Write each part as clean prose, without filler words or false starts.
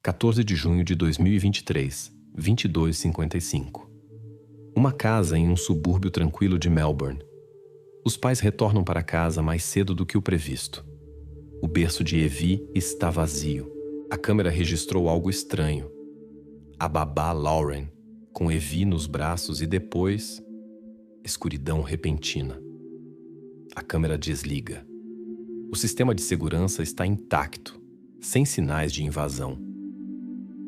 14 de junho de 2023, 22h55. Uma casa em um subúrbio tranquilo de Melbourne. Os pais retornam para casa mais cedo do que o previsto. O berço de Evie está vazio. A câmera registrou algo estranho. A babá Lauren, com Evie nos braços e depois... escuridão repentina. A câmera desliga. O sistema de segurança está intacto, sem sinais de invasão.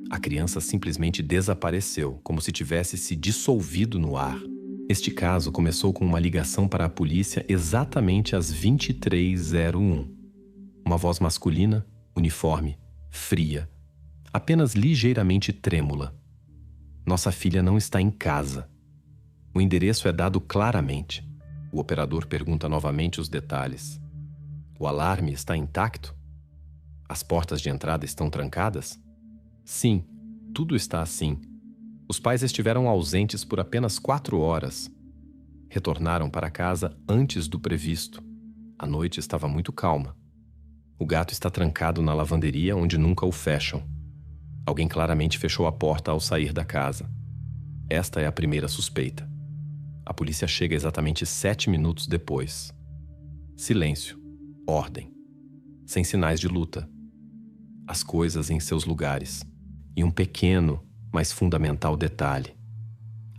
A criança simplesmente desapareceu, como se tivesse se dissolvido no ar. Este caso começou com uma ligação para a polícia exatamente às 23h01. Uma voz masculina, uniforme, fria, apenas ligeiramente trêmula. Nossa filha não está em casa. O endereço é dado claramente. O operador pergunta novamente os detalhes. O alarme está intacto? As portas de entrada estão trancadas? Sim, tudo está assim. Os pais estiveram ausentes por apenas 4 horas. Retornaram para casa antes do previsto. A noite estava muito calma. O gato está trancado na lavanderia onde nunca o fecham. Alguém claramente fechou a porta ao sair da casa. Esta é a primeira suspeita. A polícia chega exatamente 7 minutos depois. Silêncio, ordem, sem sinais de luta. As coisas em seus lugares. E um pequeno, mas fundamental detalhe.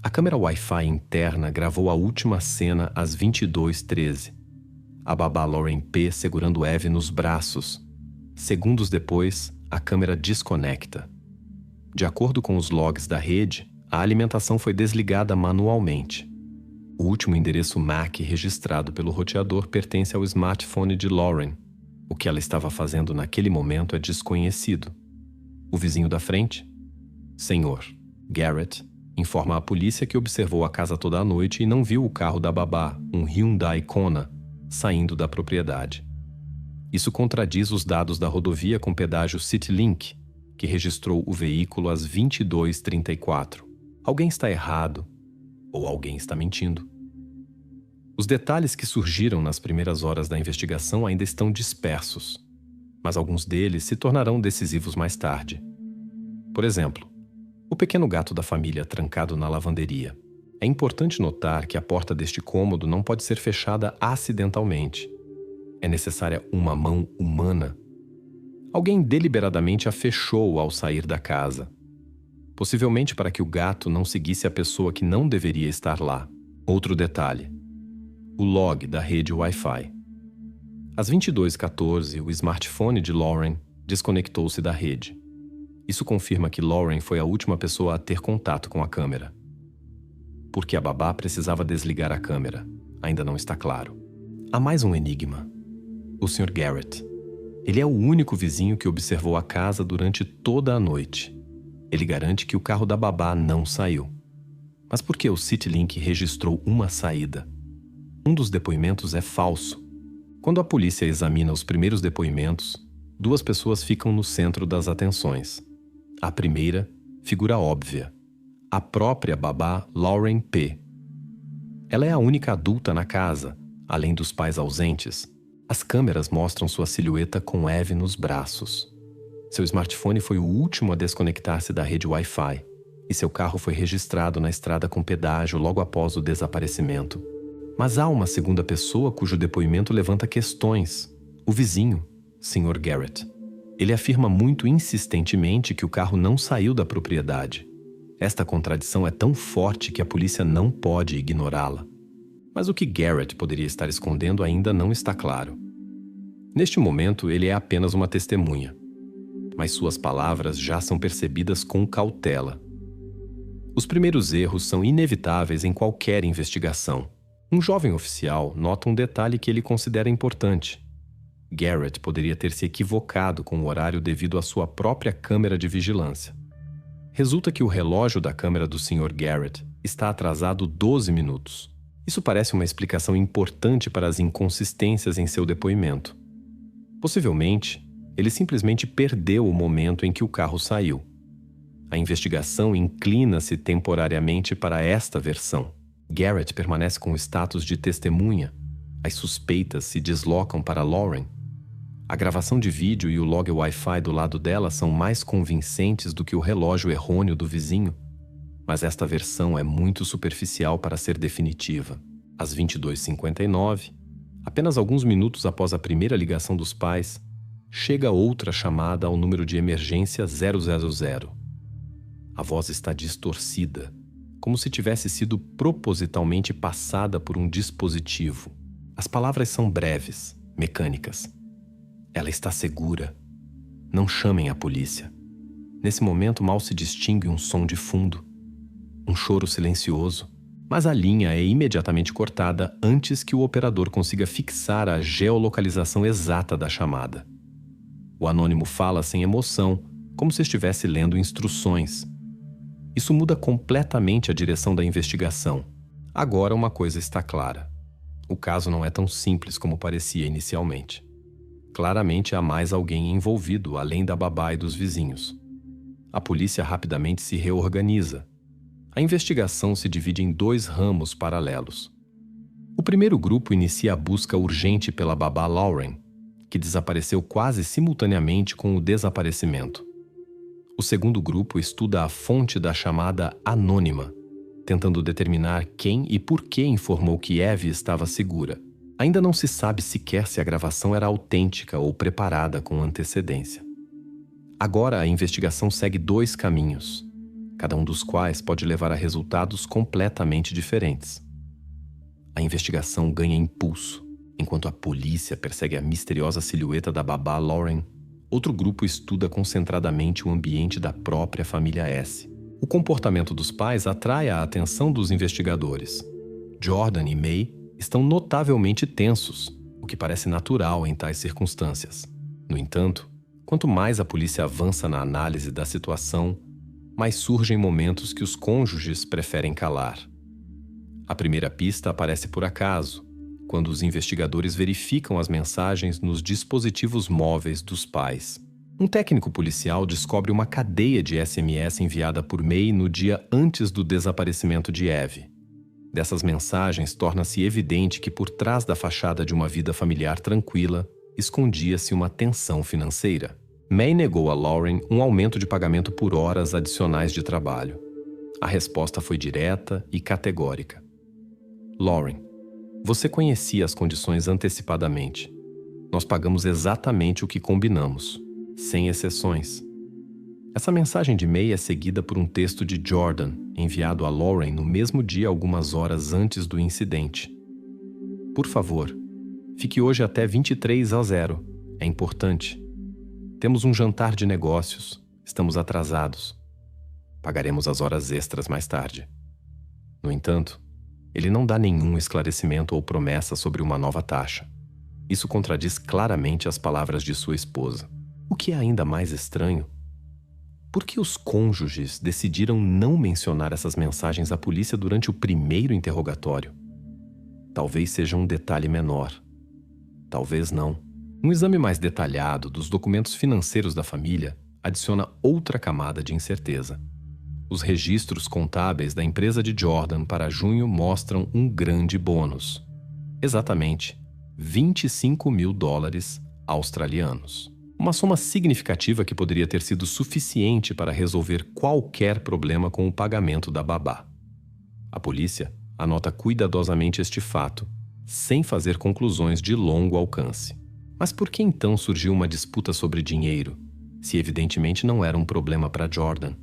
A câmera Wi-Fi interna gravou a última cena às 22h13. A babá Lauren P. segurando Evie nos braços. Segundos depois, a câmera desconecta. De acordo com os logs da rede, a alimentação foi desligada manualmente. O último endereço MAC registrado pelo roteador pertence ao smartphone de Lauren. O que ela estava fazendo naquele momento é desconhecido. O vizinho da frente, Sr. Garrett, informa à polícia que observou a casa toda a noite e não viu o carro da babá, um Hyundai Kona, saindo da propriedade. Isso contradiz os dados da rodovia com pedágio CityLink, que registrou o veículo às 22h34. Alguém está errado, ou alguém está mentindo. Os detalhes que surgiram nas primeiras horas da investigação ainda estão dispersos, mas alguns deles se tornarão decisivos mais tarde. Por exemplo, o pequeno gato da família trancado na lavanderia. É importante notar que a porta deste cômodo não pode ser fechada acidentalmente. É necessária uma mão humana. Alguém deliberadamente a fechou ao sair da casa, possivelmente para que o gato não seguisse a pessoa que não deveria estar lá. Outro detalhe: o log da rede Wi-Fi. Às 22h14, o smartphone de Lauren desconectou-se da rede. Isso confirma que Lauren foi a última pessoa a ter contato com a câmera. Por que a babá precisava desligar a câmera? Ainda não está claro. Há mais um enigma. O Sr. Garrett. Ele é o único vizinho que observou a casa durante toda a noite. Ele garante que o carro da babá não saiu. Mas por que o CityLink registrou uma saída? Um dos depoimentos é falso. Quando a polícia examina os primeiros depoimentos, 2 pessoas ficam no centro das atenções. A primeira, figura óbvia, a própria babá Lauren P. Ela é a única adulta na casa, além dos pais ausentes. As câmeras mostram sua silhueta com Evie nos braços. Seu smartphone foi o último a desconectar-se da rede Wi-Fi, e seu carro foi registrado na estrada com pedágio logo após o desaparecimento. Mas há uma segunda pessoa cujo depoimento levanta questões. O vizinho, Sr. Garrett. Ele afirma muito insistentemente que o carro não saiu da propriedade. Esta contradição é tão forte que a polícia não pode ignorá-la. Mas o que Garrett poderia estar escondendo ainda não está claro. Neste momento, ele é apenas uma testemunha. Mas suas palavras já são percebidas com cautela. Os primeiros erros são inevitáveis em qualquer investigação. Um jovem oficial nota um detalhe que ele considera importante. Garrett poderia ter se equivocado com o horário devido à sua própria câmera de vigilância. Resulta que o relógio da câmera do Sr. Garrett está atrasado 12 minutos. Isso parece uma explicação importante para as inconsistências em seu depoimento. Possivelmente, ele simplesmente perdeu o momento em que o carro saiu. A investigação inclina-se temporariamente para esta versão. Garrett permanece com o status de testemunha. As suspeitas se deslocam para Lauren. A gravação de vídeo e o log Wi-Fi do lado dela são mais convincentes do que o relógio errôneo do vizinho, mas esta versão é muito superficial para ser definitiva. Às 22h59, apenas alguns minutos após a primeira ligação dos pais, chega outra chamada ao número de emergência 000. A voz está distorcida, como se tivesse sido propositalmente passada por um dispositivo. As palavras são breves, mecânicas. Ela está segura. Não chamem a polícia. Nesse momento mal se distingue um som de fundo, um choro silencioso, mas a linha é imediatamente cortada antes que o operador consiga fixar a geolocalização exata da chamada. O anônimo fala sem emoção, como se estivesse lendo instruções. Isso muda completamente a direção da investigação. Agora uma coisa está clara. O caso não é tão simples como parecia inicialmente. Claramente há mais alguém envolvido, além da babá e dos vizinhos. A polícia rapidamente se reorganiza. A investigação se divide em 2 ramos paralelos. O primeiro grupo inicia a busca urgente pela babá Lauren, que desapareceu quase simultaneamente com o desaparecimento. O segundo grupo estuda a fonte da chamada anônima, tentando determinar quem e por que informou que Eve estava segura. Ainda não se sabe sequer se a gravação era autêntica ou preparada com antecedência. Agora a investigação segue 2 caminhos, cada um dos quais pode levar a resultados completamente diferentes. A investigação ganha impulso, enquanto a polícia persegue a misteriosa silhueta da babá Lauren. Outro grupo estuda concentradamente o ambiente da própria família S. O comportamento dos pais atrai a atenção dos investigadores. Jordan e May estão notavelmente tensos, o que parece natural em tais circunstâncias. No entanto, quanto mais a polícia avança na análise da situação, mas surgem momentos que os cônjuges preferem calar. A primeira pista aparece por acaso, quando os investigadores verificam as mensagens nos dispositivos móveis dos pais. Um técnico policial descobre uma cadeia de SMS enviada por May no dia antes do desaparecimento de Eve. Dessas mensagens, torna-se evidente que por trás da fachada de uma vida familiar tranquila, escondia-se uma tensão financeira. May negou a Lauren um aumento de pagamento por horas adicionais de trabalho. A resposta foi direta e categórica. Lauren, você conhecia as condições antecipadamente. Nós pagamos exatamente o que combinamos, sem exceções. Essa mensagem de May é seguida por um texto de Jordan, enviado a Lauren no mesmo dia algumas horas antes do incidente. Por favor, fique hoje até 23h. É importante. Temos um jantar de negócios. Estamos atrasados. Pagaremos as horas extras mais tarde. No entanto, ele não dá nenhum esclarecimento ou promessa sobre uma nova taxa. Isso contradiz claramente as palavras de sua esposa. O que é ainda mais estranho? Por que os cônjuges decidiram não mencionar essas mensagens à polícia durante o primeiro interrogatório? Talvez seja um detalhe menor. Talvez não. Um exame mais detalhado dos documentos financeiros da família adiciona outra camada de incerteza. Os registros contábeis da empresa de Jordan para junho mostram um grande bônus. Exatamente, $25.000 australianos. Uma soma significativa que poderia ter sido suficiente para resolver qualquer problema com o pagamento da babá. A polícia anota cuidadosamente este fato, sem fazer conclusões de longo alcance. Mas por que então surgiu uma disputa sobre dinheiro, se evidentemente não era um problema para Jordan?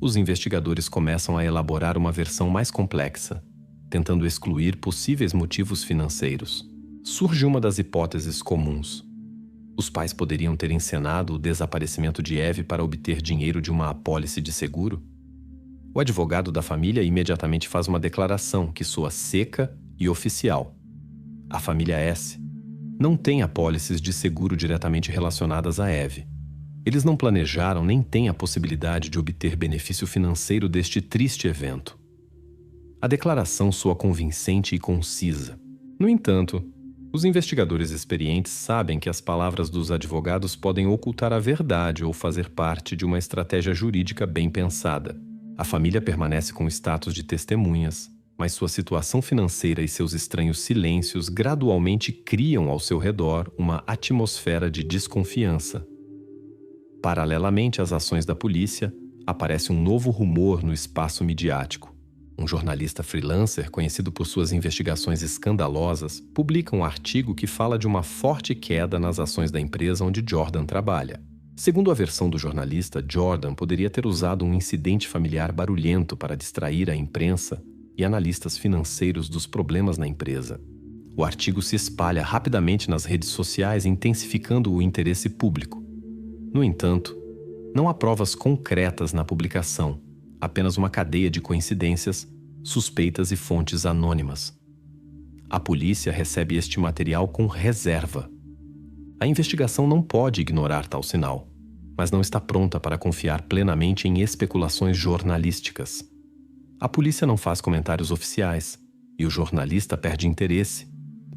Os investigadores começam a elaborar uma versão mais complexa, tentando excluir possíveis motivos financeiros. Surge uma das hipóteses comuns. Os pais poderiam ter encenado o desaparecimento de Eve para obter dinheiro de uma apólice de seguro? O advogado da família imediatamente faz uma declaração que soa seca e oficial. A família S não tem apólices de seguro diretamente relacionadas a Eve. Eles não planejaram nem têm a possibilidade de obter benefício financeiro deste triste evento. A declaração soa convincente e concisa. No entanto, os investigadores experientes sabem que as palavras dos advogados podem ocultar a verdade ou fazer parte de uma estratégia jurídica bem pensada. A família permanece com o status de testemunhas, mas sua situação financeira e seus estranhos silêncios gradualmente criam ao seu redor uma atmosfera de desconfiança. Paralelamente às ações da polícia, aparece um novo rumor no espaço midiático. Um jornalista freelancer, conhecido por suas investigações escandalosas, publica um artigo que fala de uma forte queda nas ações da empresa onde Jordan trabalha. Segundo a versão do jornalista, Jordan poderia ter usado um incidente familiar barulhento para distrair a imprensa e analistas financeiros dos problemas na empresa. O artigo se espalha rapidamente nas redes sociais, intensificando o interesse público. No entanto, não há provas concretas na publicação, apenas uma cadeia de coincidências, suspeitas e fontes anônimas. A polícia recebe este material com reserva. A investigação não pode ignorar tal sinal, mas não está pronta para confiar plenamente em especulações jornalísticas. A polícia não faz comentários oficiais e o jornalista perde interesse,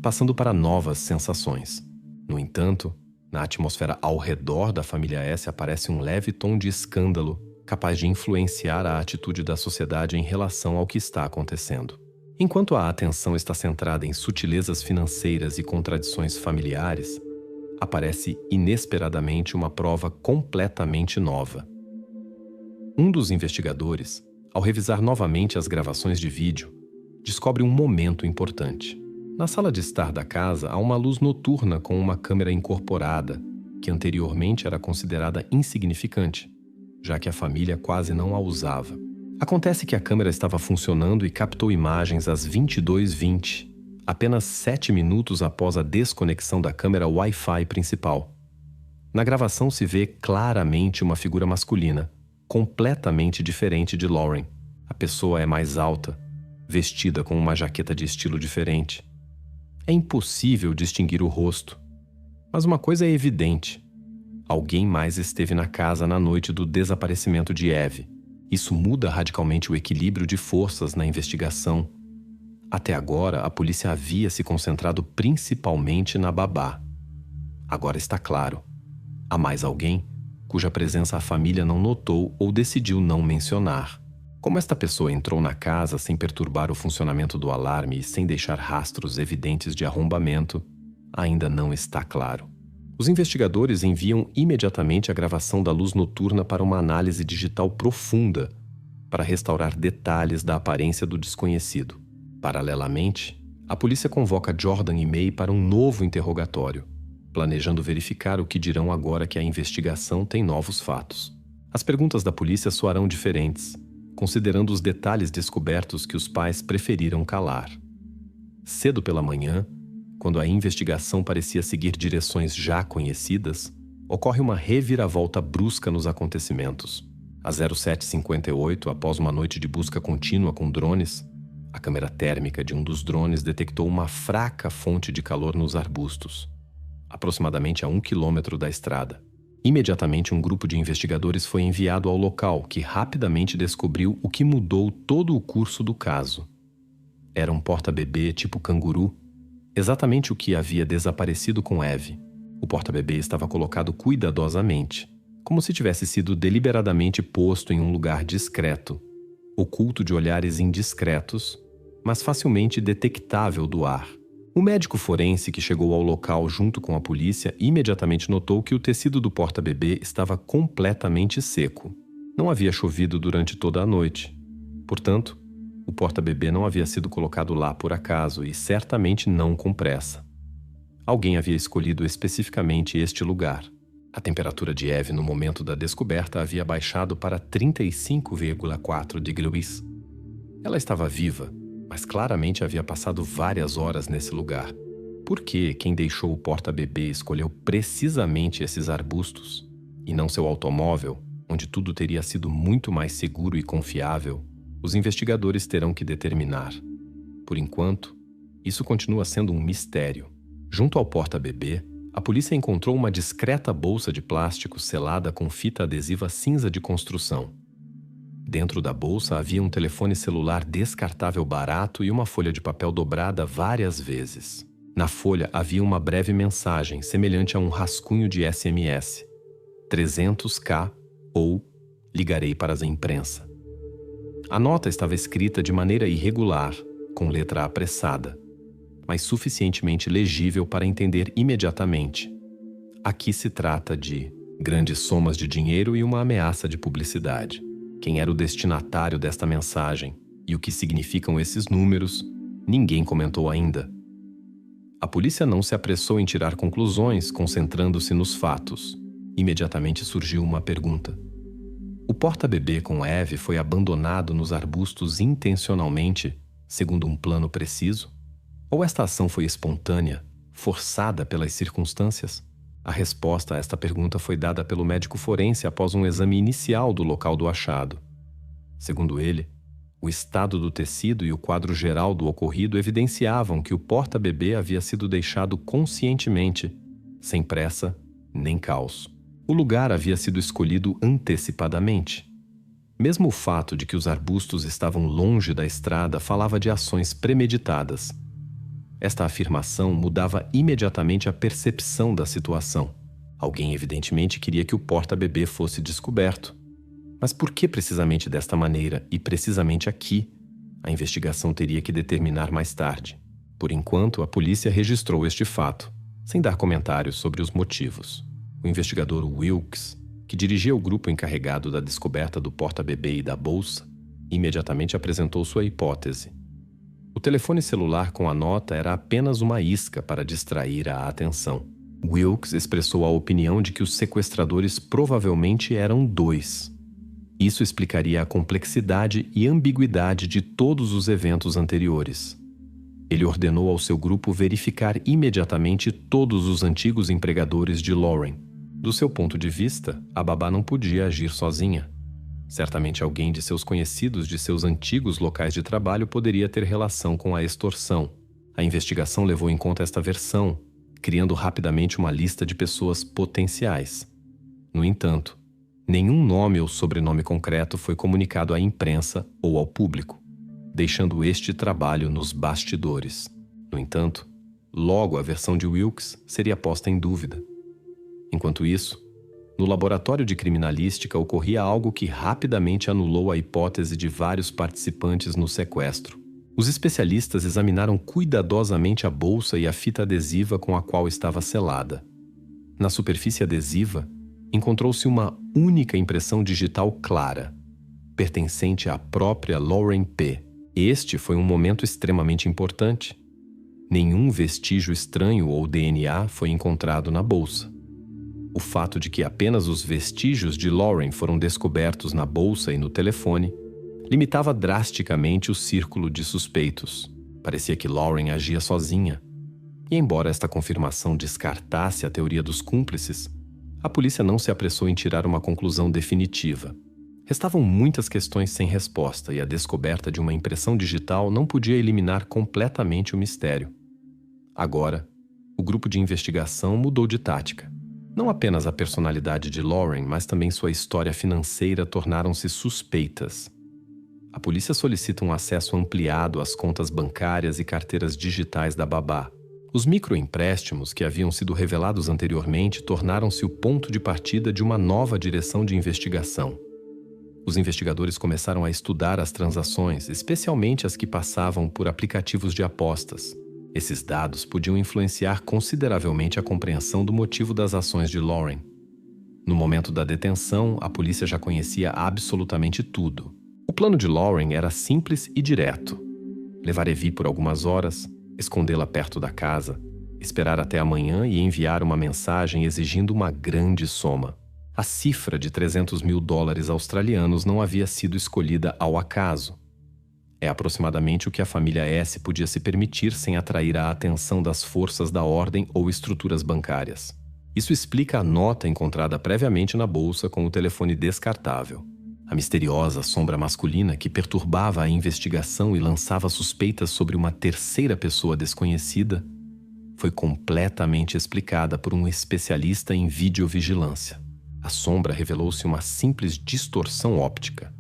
passando para novas sensações. No entanto, na atmosfera ao redor da família S aparece um leve tom de escândalo, capaz de influenciar a atitude da sociedade em relação ao que está acontecendo. Enquanto a atenção está centrada em sutilezas financeiras e contradições familiares, aparece inesperadamente uma prova completamente nova. Um dos investigadores, ao revisar novamente as gravações de vídeo, descobre um momento importante. Na sala de estar da casa há uma luz noturna com uma câmera incorporada, que anteriormente era considerada insignificante, já que a família quase não a usava. Acontece que a câmera estava funcionando e captou imagens às 22h20, apenas 7 minutos após a desconexão da câmera Wi-Fi principal. Na gravação se vê claramente uma figura masculina, completamente diferente de Lauren. A pessoa é mais alta, vestida com uma jaqueta de estilo diferente. É impossível distinguir o rosto, mas uma coisa é evidente. Alguém mais esteve na casa na noite do desaparecimento de Eve. Isso muda radicalmente o equilíbrio de forças na investigação. Até agora, a polícia havia se concentrado principalmente na babá. Agora está claro. Há mais alguém cuja presença a família não notou ou decidiu não mencionar. Como esta pessoa entrou na casa sem perturbar o funcionamento do alarme e sem deixar rastros evidentes de arrombamento, ainda não está claro. Os investigadores enviam imediatamente a gravação da luz noturna para uma análise digital profunda, para restaurar detalhes da aparência do desconhecido. Paralelamente, a polícia convoca Jordan e May para um novo interrogatório, planejando verificar o que dirão agora que a investigação tem novos fatos. As perguntas da polícia soarão diferentes, considerando os detalhes descobertos que os pais preferiram calar. Cedo pela manhã, quando a investigação parecia seguir direções já conhecidas, ocorre uma reviravolta brusca nos acontecimentos. Às 07h58, após uma noite de busca contínua com drones, a câmera térmica de um dos drones detectou uma fraca fonte de calor nos arbustos, aproximadamente a 1 quilômetro da estrada. Imediatamente, um grupo de investigadores foi enviado ao local, que rapidamente descobriu o que mudou todo o curso do caso. Era um porta-bebê tipo canguru, exatamente o que havia desaparecido com Eve. O porta-bebê estava colocado cuidadosamente, como se tivesse sido deliberadamente posto em um lugar discreto, oculto de olhares indiscretos, mas facilmente detectável do ar. O médico forense que chegou ao local junto com a polícia imediatamente notou que o tecido do porta-bebê estava completamente seco. Não havia chovido durante toda a noite. Portanto, o porta-bebê não havia sido colocado lá por acaso e certamente não com pressa. Alguém havia escolhido especificamente este lugar. A temperatura de Eve no momento da descoberta havia baixado para 35,4 degrees. Ela estava viva, mas claramente havia passado várias horas nesse lugar. Por que quem deixou o porta-bebê escolheu precisamente esses arbustos, e não seu automóvel, onde tudo teria sido muito mais seguro e confiável? Os investigadores terão que determinar. Por enquanto, isso continua sendo um mistério. Junto ao porta-bebê, a polícia encontrou uma discreta bolsa de plástico selada com fita adesiva cinza de construção. Dentro da bolsa havia um telefone celular descartável barato e uma folha de papel dobrada várias vezes. Na folha havia uma breve mensagem semelhante a um rascunho de SMS. 300k ou ligarei para a imprensa. A nota estava escrita de maneira irregular, com letra apressada, mas suficientemente legível para entender imediatamente. Aqui se trata de grandes somas de dinheiro e uma ameaça de publicidade. Quem era o destinatário desta mensagem e o que significam esses números, ninguém comentou ainda. A polícia não se apressou em tirar conclusões, concentrando-se nos fatos. Imediatamente surgiu uma pergunta. O porta-bebê com Eve foi abandonado nos arbustos intencionalmente, segundo um plano preciso? Ou esta ação foi espontânea, forçada pelas circunstâncias? A resposta a esta pergunta foi dada pelo médico forense após um exame inicial do local do achado. Segundo ele, o estado do tecido e o quadro geral do ocorrido evidenciavam que o porta-bebê havia sido deixado conscientemente, sem pressa nem caos. O lugar havia sido escolhido antecipadamente. Mesmo o fato de que os arbustos estavam longe da estrada falava de ações premeditadas. Esta afirmação mudava imediatamente a percepção da situação. Alguém evidentemente queria que o porta-bebê fosse descoberto. Mas por que precisamente desta maneira e precisamente aqui? A investigação teria que determinar mais tarde. Por enquanto, a polícia registrou este fato, sem dar comentários sobre os motivos. O investigador Wilkes, que dirigia o grupo encarregado da descoberta do porta-bebê e da bolsa, imediatamente apresentou sua hipótese. O telefone celular com a nota era apenas uma isca para distrair a atenção. Wilkes expressou a opinião de que os sequestradores provavelmente eram dois. Isso explicaria a complexidade e ambiguidade de todos os eventos anteriores. Ele ordenou ao seu grupo verificar imediatamente todos os antigos empregadores de Lauren. Do seu ponto de vista, a babá não podia agir sozinha. Certamente alguém de seus conhecidos de seus antigos locais de trabalho poderia ter relação com a extorsão. A investigação levou em conta esta versão, criando rapidamente uma lista de pessoas potenciais. No entanto, nenhum nome ou sobrenome concreto foi comunicado à imprensa ou ao público, deixando este trabalho nos bastidores. No entanto, logo a versão de Wilkes seria posta em dúvida. Enquanto isso, no laboratório de criminalística ocorria algo que rapidamente anulou a hipótese de vários participantes no sequestro. Os especialistas examinaram cuidadosamente a bolsa e a fita adesiva com a qual estava selada. Na superfície adesiva, encontrou-se uma única impressão digital clara, pertencente à própria Lauren P. Este foi um momento extremamente importante. Nenhum vestígio estranho ou DNA foi encontrado na bolsa. O fato de que apenas os vestígios de Lauren foram descobertos na bolsa e no telefone limitava drasticamente o círculo de suspeitos. Parecia que Lauren agia sozinha. E embora esta confirmação descartasse a teoria dos cúmplices, a polícia não se apressou em tirar uma conclusão definitiva. Restavam muitas questões sem resposta e a descoberta de uma impressão digital não podia eliminar completamente o mistério. Agora, o grupo de investigação mudou de tática. Não apenas a personalidade de Lauren, mas também sua história financeira tornaram-se suspeitas. A polícia solicita um acesso ampliado às contas bancárias e carteiras digitais da babá. Os microempréstimos que haviam sido revelados anteriormente tornaram-se o ponto de partida de uma nova direção de investigação. Os investigadores começaram a estudar as transações, especialmente as que passavam por aplicativos de apostas. Esses dados podiam influenciar consideravelmente a compreensão do motivo das ações de Lauren. No momento da detenção, a polícia já conhecia absolutamente tudo. O plano de Lauren era simples e direto. Levar Evie por algumas horas, escondê-la perto da casa, esperar até amanhã e enviar uma mensagem exigindo uma grande soma. A cifra de $300.000 australianos não havia sido escolhida ao acaso. É aproximadamente o que a família S podia se permitir sem atrair a atenção das forças da ordem ou estruturas bancárias. Isso explica a nota encontrada previamente na bolsa com o telefone descartável. A misteriosa sombra masculina que perturbava a investigação e lançava suspeitas sobre uma terceira pessoa desconhecida foi completamente explicada por um especialista em videovigilância. A sombra revelou-se uma simples distorção óptica,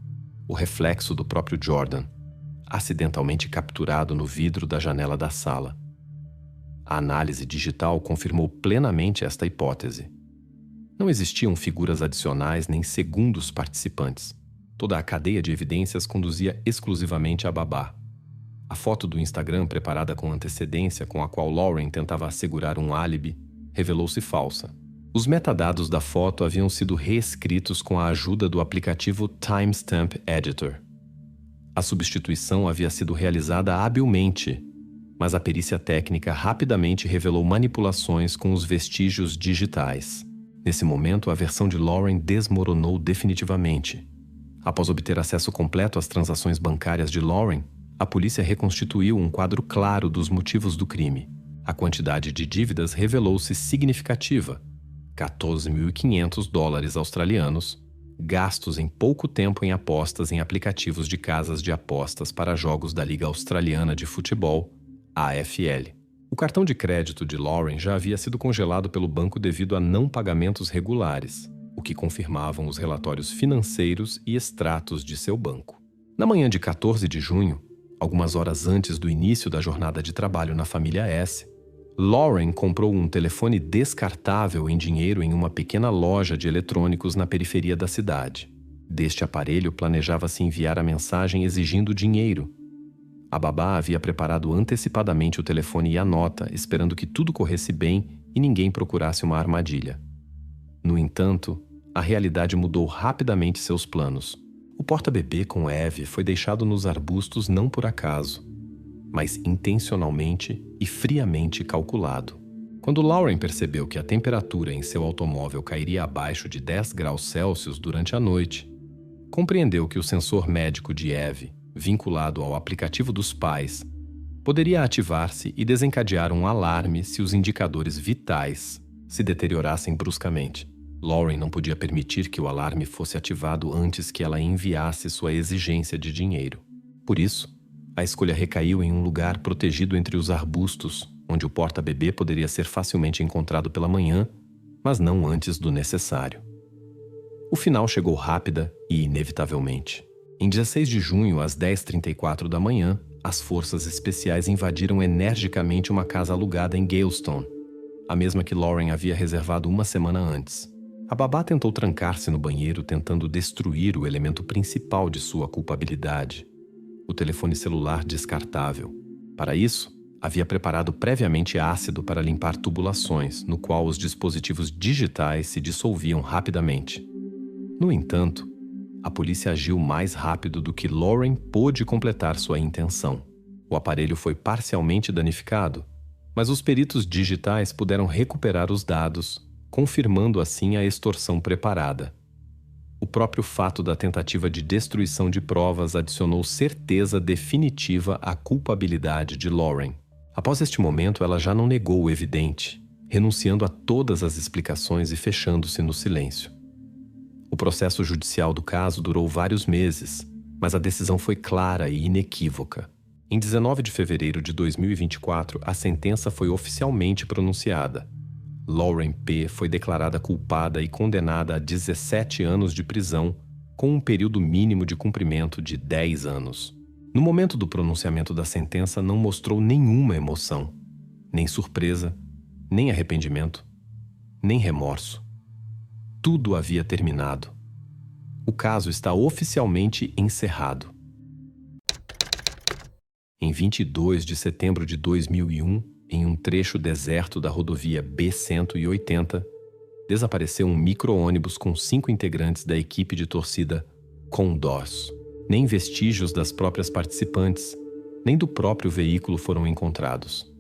o reflexo do próprio Jordan, acidentalmente capturado no vidro da janela da sala. A análise digital confirmou plenamente esta hipótese. Não existiam figuras adicionais nem segundos participantes. Toda a cadeia de evidências conduzia exclusivamente a babá. A foto do Instagram preparada com antecedência, com a qual Lauren tentava assegurar um álibi, revelou-se falsa. Os metadados da foto haviam sido reescritos com a ajuda do aplicativo Timestamp Editor. A substituição havia sido realizada habilmente, mas a perícia técnica rapidamente revelou manipulações com os vestígios digitais. Nesse momento, a versão de Lauren desmoronou definitivamente. Após obter acesso completo às transações bancárias de Lauren, a polícia reconstituiu um quadro claro dos motivos do crime. A quantidade de dívidas revelou-se significativa: $14.500 australianos, gastos em pouco tempo em apostas em aplicativos de casas de apostas para jogos da Liga Australiana de Futebol, AFL. O cartão de crédito de Lauren já havia sido congelado pelo banco devido a não pagamentos regulares, o que confirmavam os relatórios financeiros e extratos de seu banco. Na manhã de 14 de junho, algumas horas antes do início da jornada de trabalho na família S, Lauren comprou um telefone descartável em dinheiro em uma pequena loja de eletrônicos na periferia da cidade. Deste aparelho planejava-se enviar a mensagem exigindo dinheiro. A babá havia preparado antecipadamente o telefone e a nota, esperando que tudo corresse bem e ninguém procurasse uma armadilha. No entanto, a realidade mudou rapidamente seus planos. O porta-bebê com Eve foi deixado nos arbustos não por acaso, mas intencionalmente e friamente calculado. Quando Lauren percebeu que a temperatura em seu automóvel cairia abaixo de 10 graus Celsius durante a noite, compreendeu que o sensor médico de Eve, vinculado ao aplicativo dos pais, poderia ativar-se e desencadear um alarme se os indicadores vitais se deteriorassem bruscamente. Lauren não podia permitir que o alarme fosse ativado antes que ela enviasse sua exigência de dinheiro. Por isso, a escolha recaiu em um lugar protegido entre os arbustos, onde o porta-bebê poderia ser facilmente encontrado pela manhã, mas não antes do necessário. O final chegou rápida e inevitavelmente. Em 16 de junho, às 10h34 da manhã, as forças especiais invadiram energicamente uma casa alugada em Galestone, a mesma que Lauren havia reservado uma semana antes. A babá tentou trancar-se no banheiro, tentando destruir o elemento principal de sua culpabilidade: o telefone celular descartável. Para isso, havia preparado previamente ácido para limpar tubulações, no qual os dispositivos digitais se dissolviam rapidamente. No entanto, a polícia agiu mais rápido do que Lauren pôde completar sua intenção. O aparelho foi parcialmente danificado, mas os peritos digitais puderam recuperar os dados, confirmando assim a extorsão preparada. O próprio fato da tentativa de destruição de provas adicionou certeza definitiva à culpabilidade de Lauren. Após este momento, ela já não negou o evidente, renunciando a todas as explicações e fechando-se no silêncio. O processo judicial do caso durou vários meses, mas a decisão foi clara e inequívoca. Em 19 de fevereiro de 2024, a sentença foi oficialmente pronunciada. Lauren P. foi declarada culpada e condenada a 17 anos de prisão, com um período mínimo de cumprimento de 10 anos. No momento do pronunciamento da sentença, não mostrou nenhuma emoção, nem surpresa, nem arrependimento, nem remorso. Tudo havia terminado. O caso está oficialmente encerrado. Em 22 de setembro de 2001, em um trecho deserto da rodovia B-180, desapareceu um micro-ônibus com 5 integrantes da equipe de torcida Condors. Nem vestígios das próprias participantes, nem do próprio veículo foram encontrados.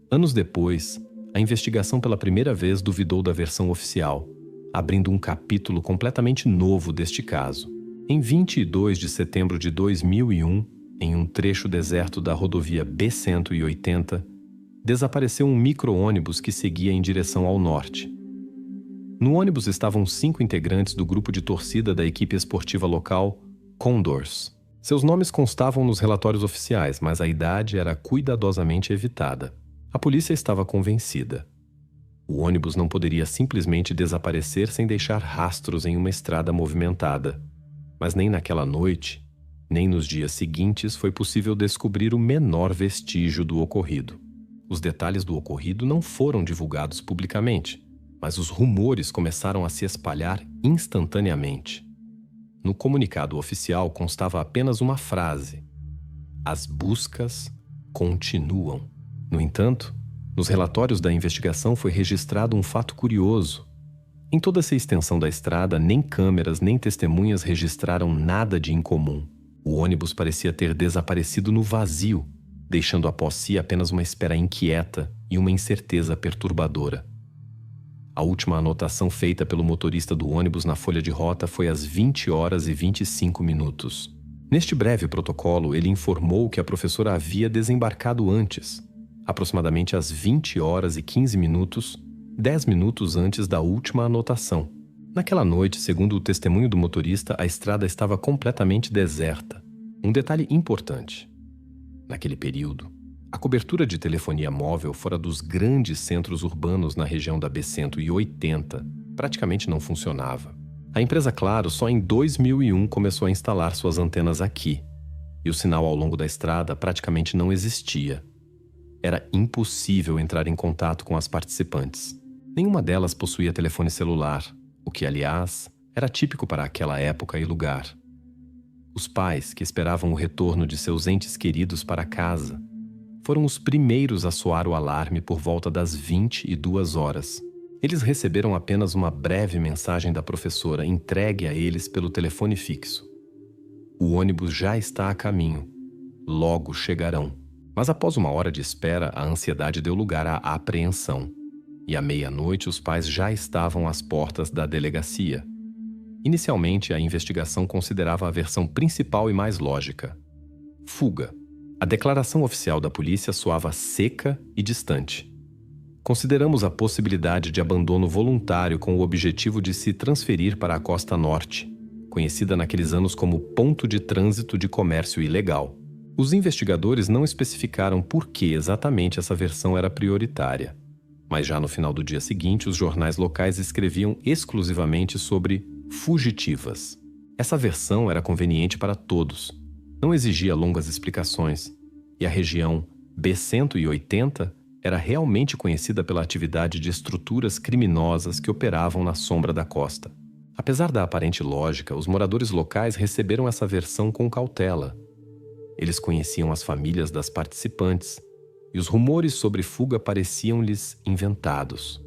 Anos depois, a investigação pela primeira vez duvidou da versão oficial, abrindo um capítulo completamente novo deste caso. Em 22 de setembro de 2001, em um trecho deserto da rodovia B-180, desapareceu um micro-ônibus que seguia em direção ao norte. No ônibus estavam 5 integrantes do grupo de torcida da equipe esportiva local Condors. Seus nomes constavam nos relatórios oficiais, mas a idade era cuidadosamente evitada. A polícia estava convencida. O ônibus não poderia simplesmente desaparecer sem deixar rastros em uma estrada movimentada. Mas nem naquela noite, nem nos dias seguintes foi possível descobrir o menor vestígio do ocorrido. Os detalhes do ocorrido não foram divulgados publicamente, mas os rumores começaram a se espalhar instantaneamente. No comunicado oficial constava apenas uma frase: As buscas continuam. No entanto, nos relatórios da investigação foi registrado um fato curioso. Em toda essa extensão da estrada, nem câmeras nem testemunhas registraram nada de incomum. O ônibus parecia ter desaparecido no vazio, deixando após si apenas uma espera inquieta e uma incerteza perturbadora. A última anotação feita pelo motorista do ônibus na folha de rota foi às 20 horas e 25 minutos. Neste breve protocolo, ele informou que a professora havia desembarcado antes, aproximadamente às 20 horas e 15 minutos, 10 minutos antes da última anotação. Naquela noite, segundo o testemunho do motorista, a estrada estava completamente deserta. Um detalhe importante. Naquele período, a cobertura de telefonia móvel fora dos grandes centros urbanos na região da B-180 praticamente não funcionava. A empresa Claro só em 2001 começou a instalar suas antenas aqui, e o sinal ao longo da estrada praticamente não existia. Era impossível entrar em contato com as participantes. Nenhuma delas possuía telefone celular, o que, aliás, era típico para aquela época e lugar. Os pais, que esperavam o retorno de seus entes queridos para casa, foram os primeiros a soar o alarme por volta das 22 horas. Eles receberam apenas uma breve mensagem da professora entregue a eles pelo telefone fixo. O ônibus já está a caminho. Logo chegarão. Mas após uma hora de espera, a ansiedade deu lugar à apreensão. E à meia-noite, os pais já estavam às portas da delegacia. Inicialmente, a investigação considerava a versão principal e mais lógica: fuga. A declaração oficial da polícia soava seca e distante. Consideramos a possibilidade de abandono voluntário com o objetivo de se transferir para a costa norte, conhecida naqueles anos como ponto de trânsito de comércio ilegal. Os investigadores não especificaram por que exatamente essa versão era prioritária, mas já no final do dia seguinte, os jornais locais escreviam exclusivamente sobre fugitivas. Essa versão era conveniente para todos. Não exigia longas explicações, e a região B-180 era realmente conhecida pela atividade de estruturas criminosas que operavam na sombra da costa. Apesar da aparente lógica, os moradores locais receberam essa versão com cautela. Eles conheciam as famílias das participantes, e os rumores sobre fuga pareciam-lhes inventados.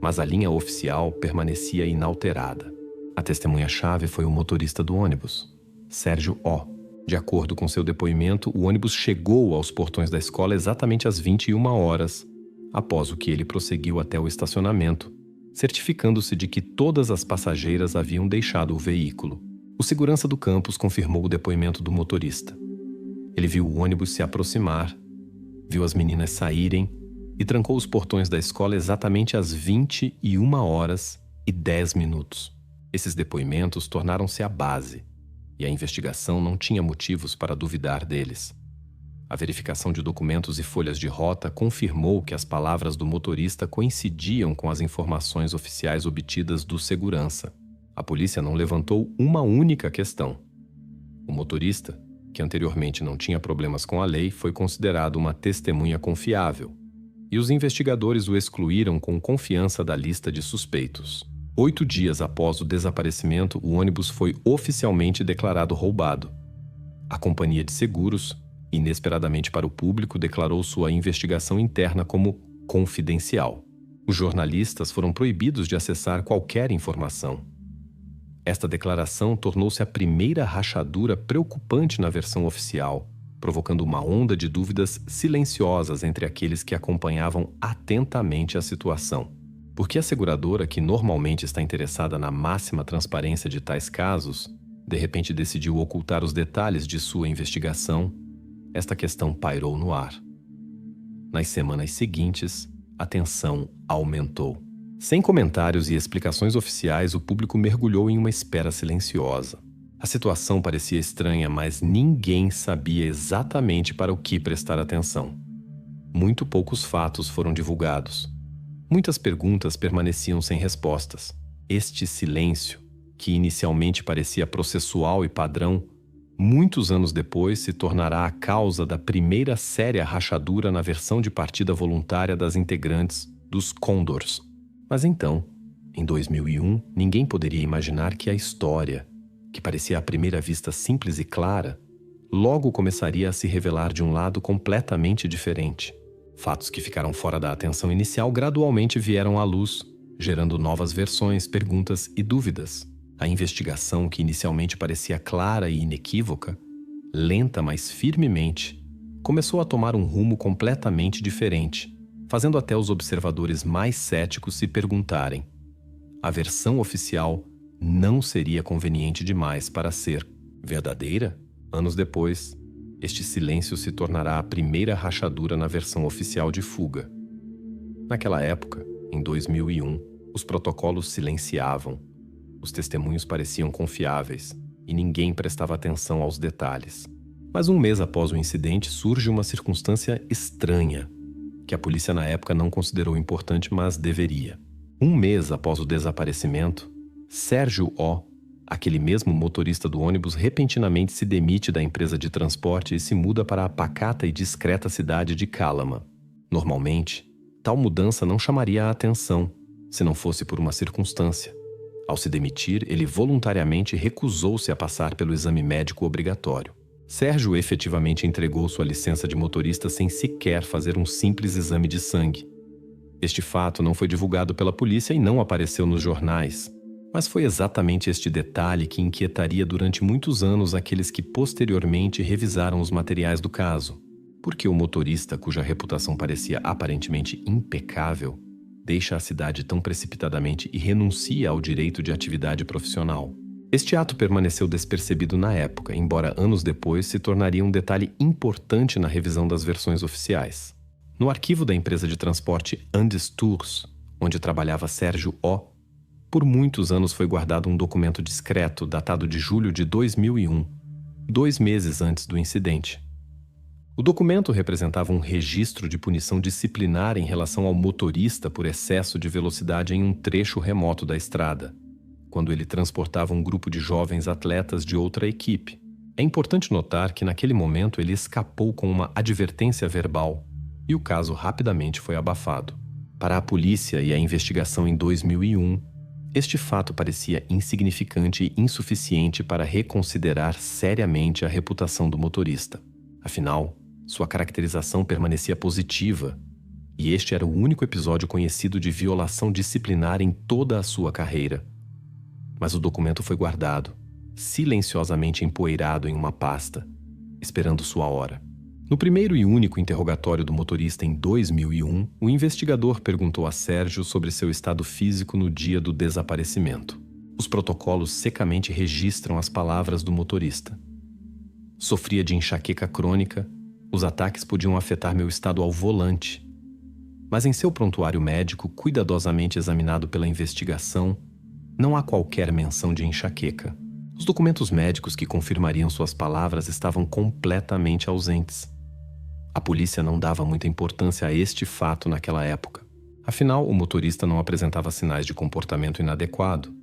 Mas a linha oficial permanecia inalterada. A testemunha-chave foi o motorista do ônibus, Sérgio O. De acordo com seu depoimento, o ônibus chegou aos portões da escola exatamente às 21 horas, após o que ele prosseguiu até o estacionamento, certificando-se de que todas as passageiras haviam deixado o veículo. O segurança do campus confirmou o depoimento do motorista. Ele viu o ônibus se aproximar, viu as meninas saírem e trancou os portões da escola exatamente às 21 horas e 10 minutos. Esses depoimentos tornaram-se a base, e a investigação não tinha motivos para duvidar deles. A verificação de documentos e folhas de rota confirmou que as palavras do motorista coincidiam com as informações oficiais obtidas do segurança. A polícia não levantou uma única questão. O motorista, que anteriormente não tinha problemas com a lei, foi considerado uma testemunha confiável, e os investigadores o excluíram com confiança da lista de suspeitos. 8 dias após o desaparecimento, o ônibus foi oficialmente declarado roubado. A companhia de seguros, inesperadamente para o público, declarou sua investigação interna como confidencial. Os jornalistas foram proibidos de acessar qualquer informação. Esta declaração tornou-se a primeira rachadura preocupante na versão oficial, provocando uma onda de dúvidas silenciosas entre aqueles que acompanhavam atentamente a situação. Por que a seguradora, que normalmente está interessada na máxima transparência de tais casos, de repente decidiu ocultar os detalhes de sua investigação? Esta questão pairou no ar. Nas semanas seguintes, a tensão aumentou. Sem comentários e explicações oficiais, o público mergulhou em uma espera silenciosa. A situação parecia estranha, mas ninguém sabia exatamente para o que prestar atenção. Muito poucos fatos foram divulgados. Muitas perguntas permaneciam sem respostas. Este silêncio, que inicialmente parecia processual e padrão, muitos anos depois se tornará a causa da primeira séria rachadura na versão de partida voluntária das integrantes dos Condors. Mas então, em 2001, ninguém poderia imaginar que a história, que parecia à primeira vista simples e clara, logo começaria a se revelar de um lado completamente diferente. Fatos que ficaram fora da atenção inicial gradualmente vieram à luz, gerando novas versões, perguntas e dúvidas. A investigação, que inicialmente parecia clara e inequívoca, lenta mas firmemente, começou a tomar um rumo completamente diferente, fazendo até os observadores mais céticos se perguntarem: a versão oficial não seria conveniente demais para ser verdadeira? Anos depois, este silêncio se tornará a primeira rachadura na versão oficial de fuga. Naquela época, em 2001, os protocolos silenciavam, os testemunhos pareciam confiáveis e ninguém prestava atenção aos detalhes. Mas um mês após o incidente surge uma circunstância estranha, que a polícia na época não considerou importante, mas deveria. Um mês após o desaparecimento, Sérgio O., aquele mesmo motorista do ônibus, repentinamente se demite da empresa de transporte e se muda para a pacata e discreta cidade de Calama. Normalmente, tal mudança não chamaria a atenção, se não fosse por uma circunstância. Ao se demitir, ele voluntariamente recusou-se a passar pelo exame médico obrigatório. Sérgio efetivamente entregou sua licença de motorista sem sequer fazer um simples exame de sangue. Este fato não foi divulgado pela polícia e não apareceu nos jornais. Mas foi exatamente este detalhe que inquietaria durante muitos anos aqueles que posteriormente revisaram os materiais do caso. Porque o motorista, cuja reputação parecia aparentemente impecável, deixa a cidade tão precipitadamente e renuncia ao direito de atividade profissional. Este ato permaneceu despercebido na época, embora anos depois se tornaria um detalhe importante na revisão das versões oficiais. No arquivo da empresa de transporte Andes Tours, onde trabalhava Sérgio O., por muitos anos foi guardado um documento discreto datado de julho de 2001, 2 meses antes do incidente. O documento representava um registro de punição disciplinar em relação ao motorista por excesso de velocidade em um trecho remoto da estrada, quando ele transportava um grupo de jovens atletas de outra equipe. É importante notar que naquele momento ele escapou com uma advertência verbal e o caso rapidamente foi abafado. Para a polícia e a investigação em 2001, este fato parecia insignificante e insuficiente para reconsiderar seriamente a reputação do motorista. Afinal, sua caracterização permanecia positiva, e este era o único episódio conhecido de violação disciplinar em toda a sua carreira. Mas o documento foi guardado, silenciosamente empoeirado em uma pasta, esperando sua hora. No primeiro e único interrogatório do motorista em 2001, o investigador perguntou a Sérgio sobre seu estado físico no dia do desaparecimento. Os protocolos secamente registram as palavras do motorista. Sofria de enxaqueca crônica, os ataques podiam afetar meu estado ao volante. Mas em seu prontuário médico, cuidadosamente examinado pela investigação, não há qualquer menção de enxaqueca. Os documentos médicos que confirmariam suas palavras estavam completamente ausentes. A polícia não dava muita importância a este fato naquela época. Afinal, o motorista não apresentava sinais de comportamento inadequado,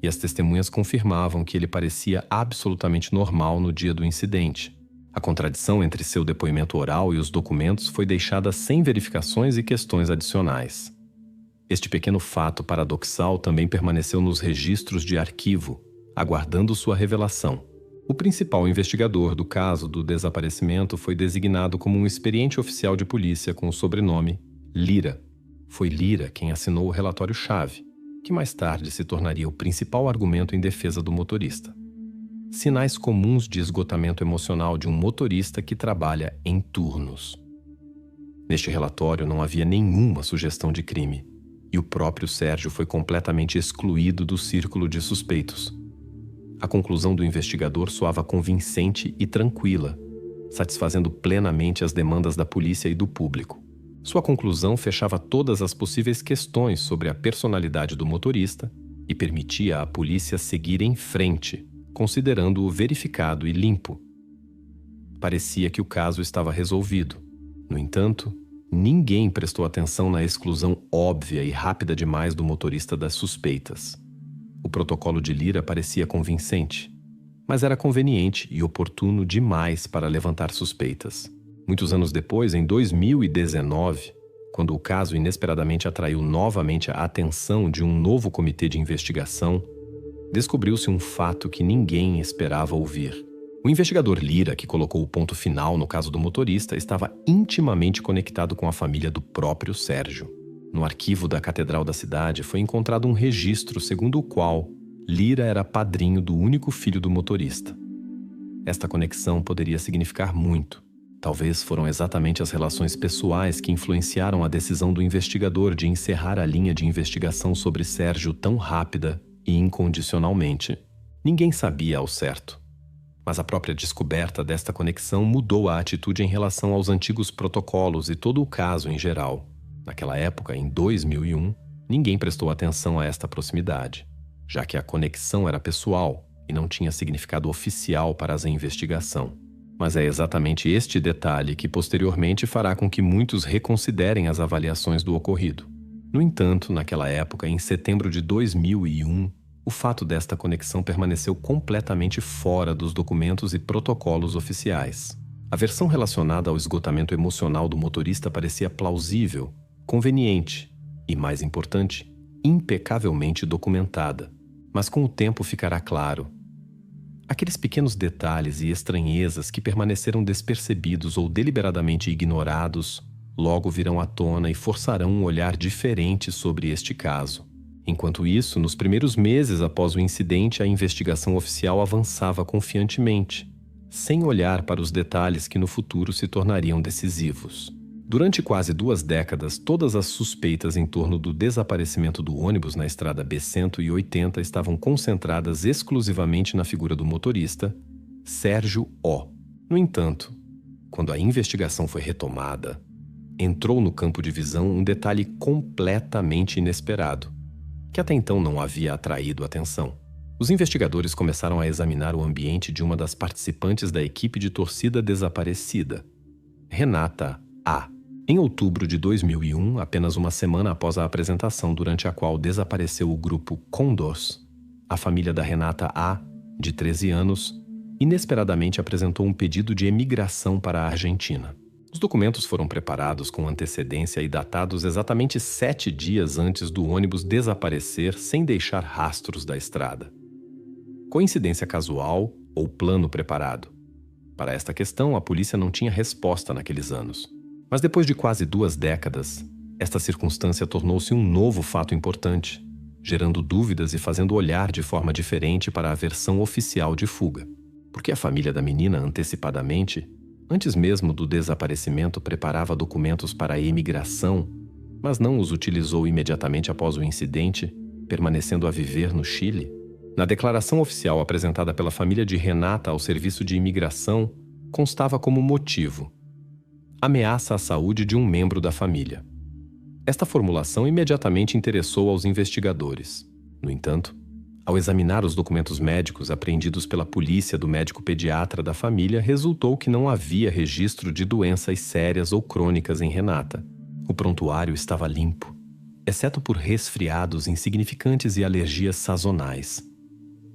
e as testemunhas confirmavam que ele parecia absolutamente normal no dia do incidente. A contradição entre seu depoimento oral e os documentos foi deixada sem verificações e questões adicionais. Este pequeno fato paradoxal também permaneceu nos registros de arquivo, aguardando sua revelação. O principal investigador do caso do desaparecimento foi designado como um experiente oficial de polícia com o sobrenome Lira. Foi Lira quem assinou o relatório-chave, que mais tarde se tornaria o principal argumento em defesa do motorista. Sinais comuns de esgotamento emocional de um motorista que trabalha em turnos. Neste relatório não havia nenhuma sugestão de crime, e o próprio Sérgio foi completamente excluído do círculo de suspeitos. A conclusão do investigador soava convincente e tranquila, satisfazendo plenamente as demandas da polícia e do público. Sua conclusão fechava todas as possíveis questões sobre a personalidade do motorista e permitia à polícia seguir em frente, considerando-o verificado e limpo. Parecia que o caso estava resolvido. No entanto, ninguém prestou atenção na exclusão óbvia e rápida demais do motorista das suspeitas. O protocolo de Lira parecia convincente, mas era conveniente e oportuno demais para levantar suspeitas. Muitos anos depois, em 2019, quando o caso inesperadamente atraiu novamente a atenção de um novo comitê de investigação, descobriu-se um fato que ninguém esperava ouvir. O investigador Lira, que colocou o ponto final no caso do motorista, estava intimamente conectado com a família do próprio Sérgio. No arquivo da Catedral da cidade foi encontrado um registro segundo o qual Lira era padrinho do único filho do motorista. Esta conexão poderia significar muito. Talvez foram exatamente as relações pessoais que influenciaram a decisão do investigador de encerrar a linha de investigação sobre Sérgio tão rápida e incondicionalmente. Ninguém sabia ao certo. Mas a própria descoberta desta conexão mudou a atitude em relação aos antigos protocolos e todo o caso em geral. Naquela época, em 2001, ninguém prestou atenção a esta proximidade, já que a conexão era pessoal e não tinha significado oficial para a investigação. Mas é exatamente este detalhe que posteriormente fará com que muitos reconsiderem as avaliações do ocorrido. No entanto, naquela época, em setembro de 2001, o fato desta conexão permaneceu completamente fora dos documentos e protocolos oficiais. A versão relacionada ao esgotamento emocional do motorista parecia plausível, conveniente e, mais importante, impecavelmente documentada. Mas com o tempo ficará claro. Aqueles pequenos detalhes e estranhezas que permaneceram despercebidos ou deliberadamente ignorados, logo virão à tona e forçarão um olhar diferente sobre este caso. Enquanto isso, nos primeiros meses após o incidente, a investigação oficial avançava confiantemente, sem olhar para os detalhes que no futuro se tornariam decisivos. Durante quase 2 décadas, todas as suspeitas em torno do desaparecimento do ônibus na estrada B-180 estavam concentradas exclusivamente na figura do motorista, Sérgio O. No entanto, quando a investigação foi retomada, entrou no campo de visão um detalhe completamente inesperado, que até então não havia atraído atenção. Os investigadores começaram a examinar o ambiente de uma das participantes da equipe de torcida desaparecida, Renata A. Em outubro de 2001, apenas uma semana após a apresentação durante a qual desapareceu o grupo Condors, a família da Renata A., de 13 anos, inesperadamente apresentou um pedido de emigração para a Argentina. Os documentos foram preparados com antecedência e datados exatamente 7 dias antes do ônibus desaparecer sem deixar rastros da estrada. Coincidência casual ou plano preparado? Para esta questão, a polícia não tinha resposta naqueles anos. Mas depois de quase 2 décadas, esta circunstância tornou-se um novo fato importante, gerando dúvidas e fazendo olhar de forma diferente para a versão oficial de fuga. Porque a família da menina antecipadamente, antes mesmo do desaparecimento, preparava documentos para a emigração, mas não os utilizou imediatamente após o incidente, permanecendo a viver no Chile. Na declaração oficial apresentada pela família de Renata ao Serviço de Imigração, constava como motivo: ameaça à saúde de um membro da família. Esta formulação imediatamente interessou aos investigadores. No entanto, ao examinar os documentos médicos apreendidos pela polícia do médico pediatra da família, resultou que não havia registro de doenças sérias ou crônicas em Renata. O prontuário estava limpo, exceto por resfriados insignificantes e alergias sazonais.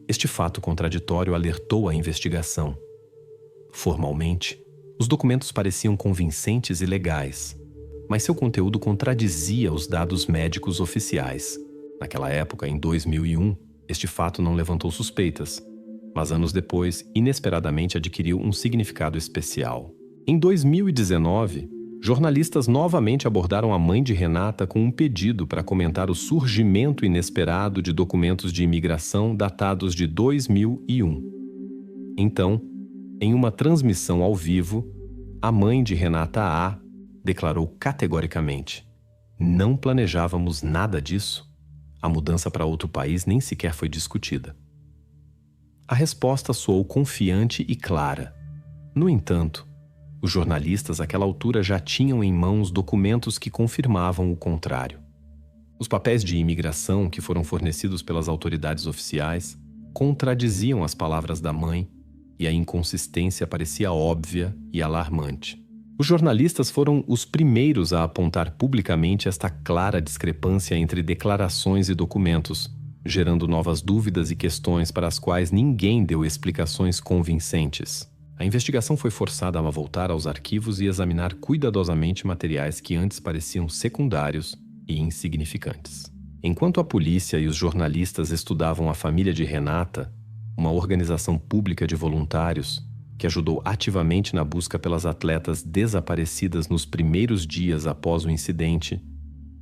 Este fato contraditório alertou a investigação. Formalmente, os documentos pareciam convincentes e legais, mas seu conteúdo contradizia os dados médicos oficiais. Naquela época, em 2001, este fato não levantou suspeitas, mas anos depois, inesperadamente adquiriu um significado especial. Em 2019, jornalistas novamente abordaram a mãe de Renata com um pedido para comentar o surgimento inesperado de documentos de imigração datados de 2001. Então, em uma transmissão ao vivo, a mãe de Renata A. declarou categoricamente: "Não planejávamos nada disso. A mudança para outro país nem sequer foi discutida." A resposta soou confiante e clara. No entanto, os jornalistas àquela altura já tinham em mãos documentos que confirmavam o contrário. Os papéis de imigração que foram fornecidos pelas autoridades oficiais contradiziam as palavras da mãe e a inconsistência parecia óbvia e alarmante. Os jornalistas foram os primeiros a apontar publicamente esta clara discrepância entre declarações e documentos, gerando novas dúvidas e questões para as quais ninguém deu explicações convincentes. A investigação foi forçada a voltar aos arquivos e examinar cuidadosamente materiais que antes pareciam secundários e insignificantes. Enquanto a polícia e os jornalistas estudavam a família de Renata, uma organização pública de voluntários, que ajudou ativamente na busca pelas atletas desaparecidas nos primeiros dias após o incidente,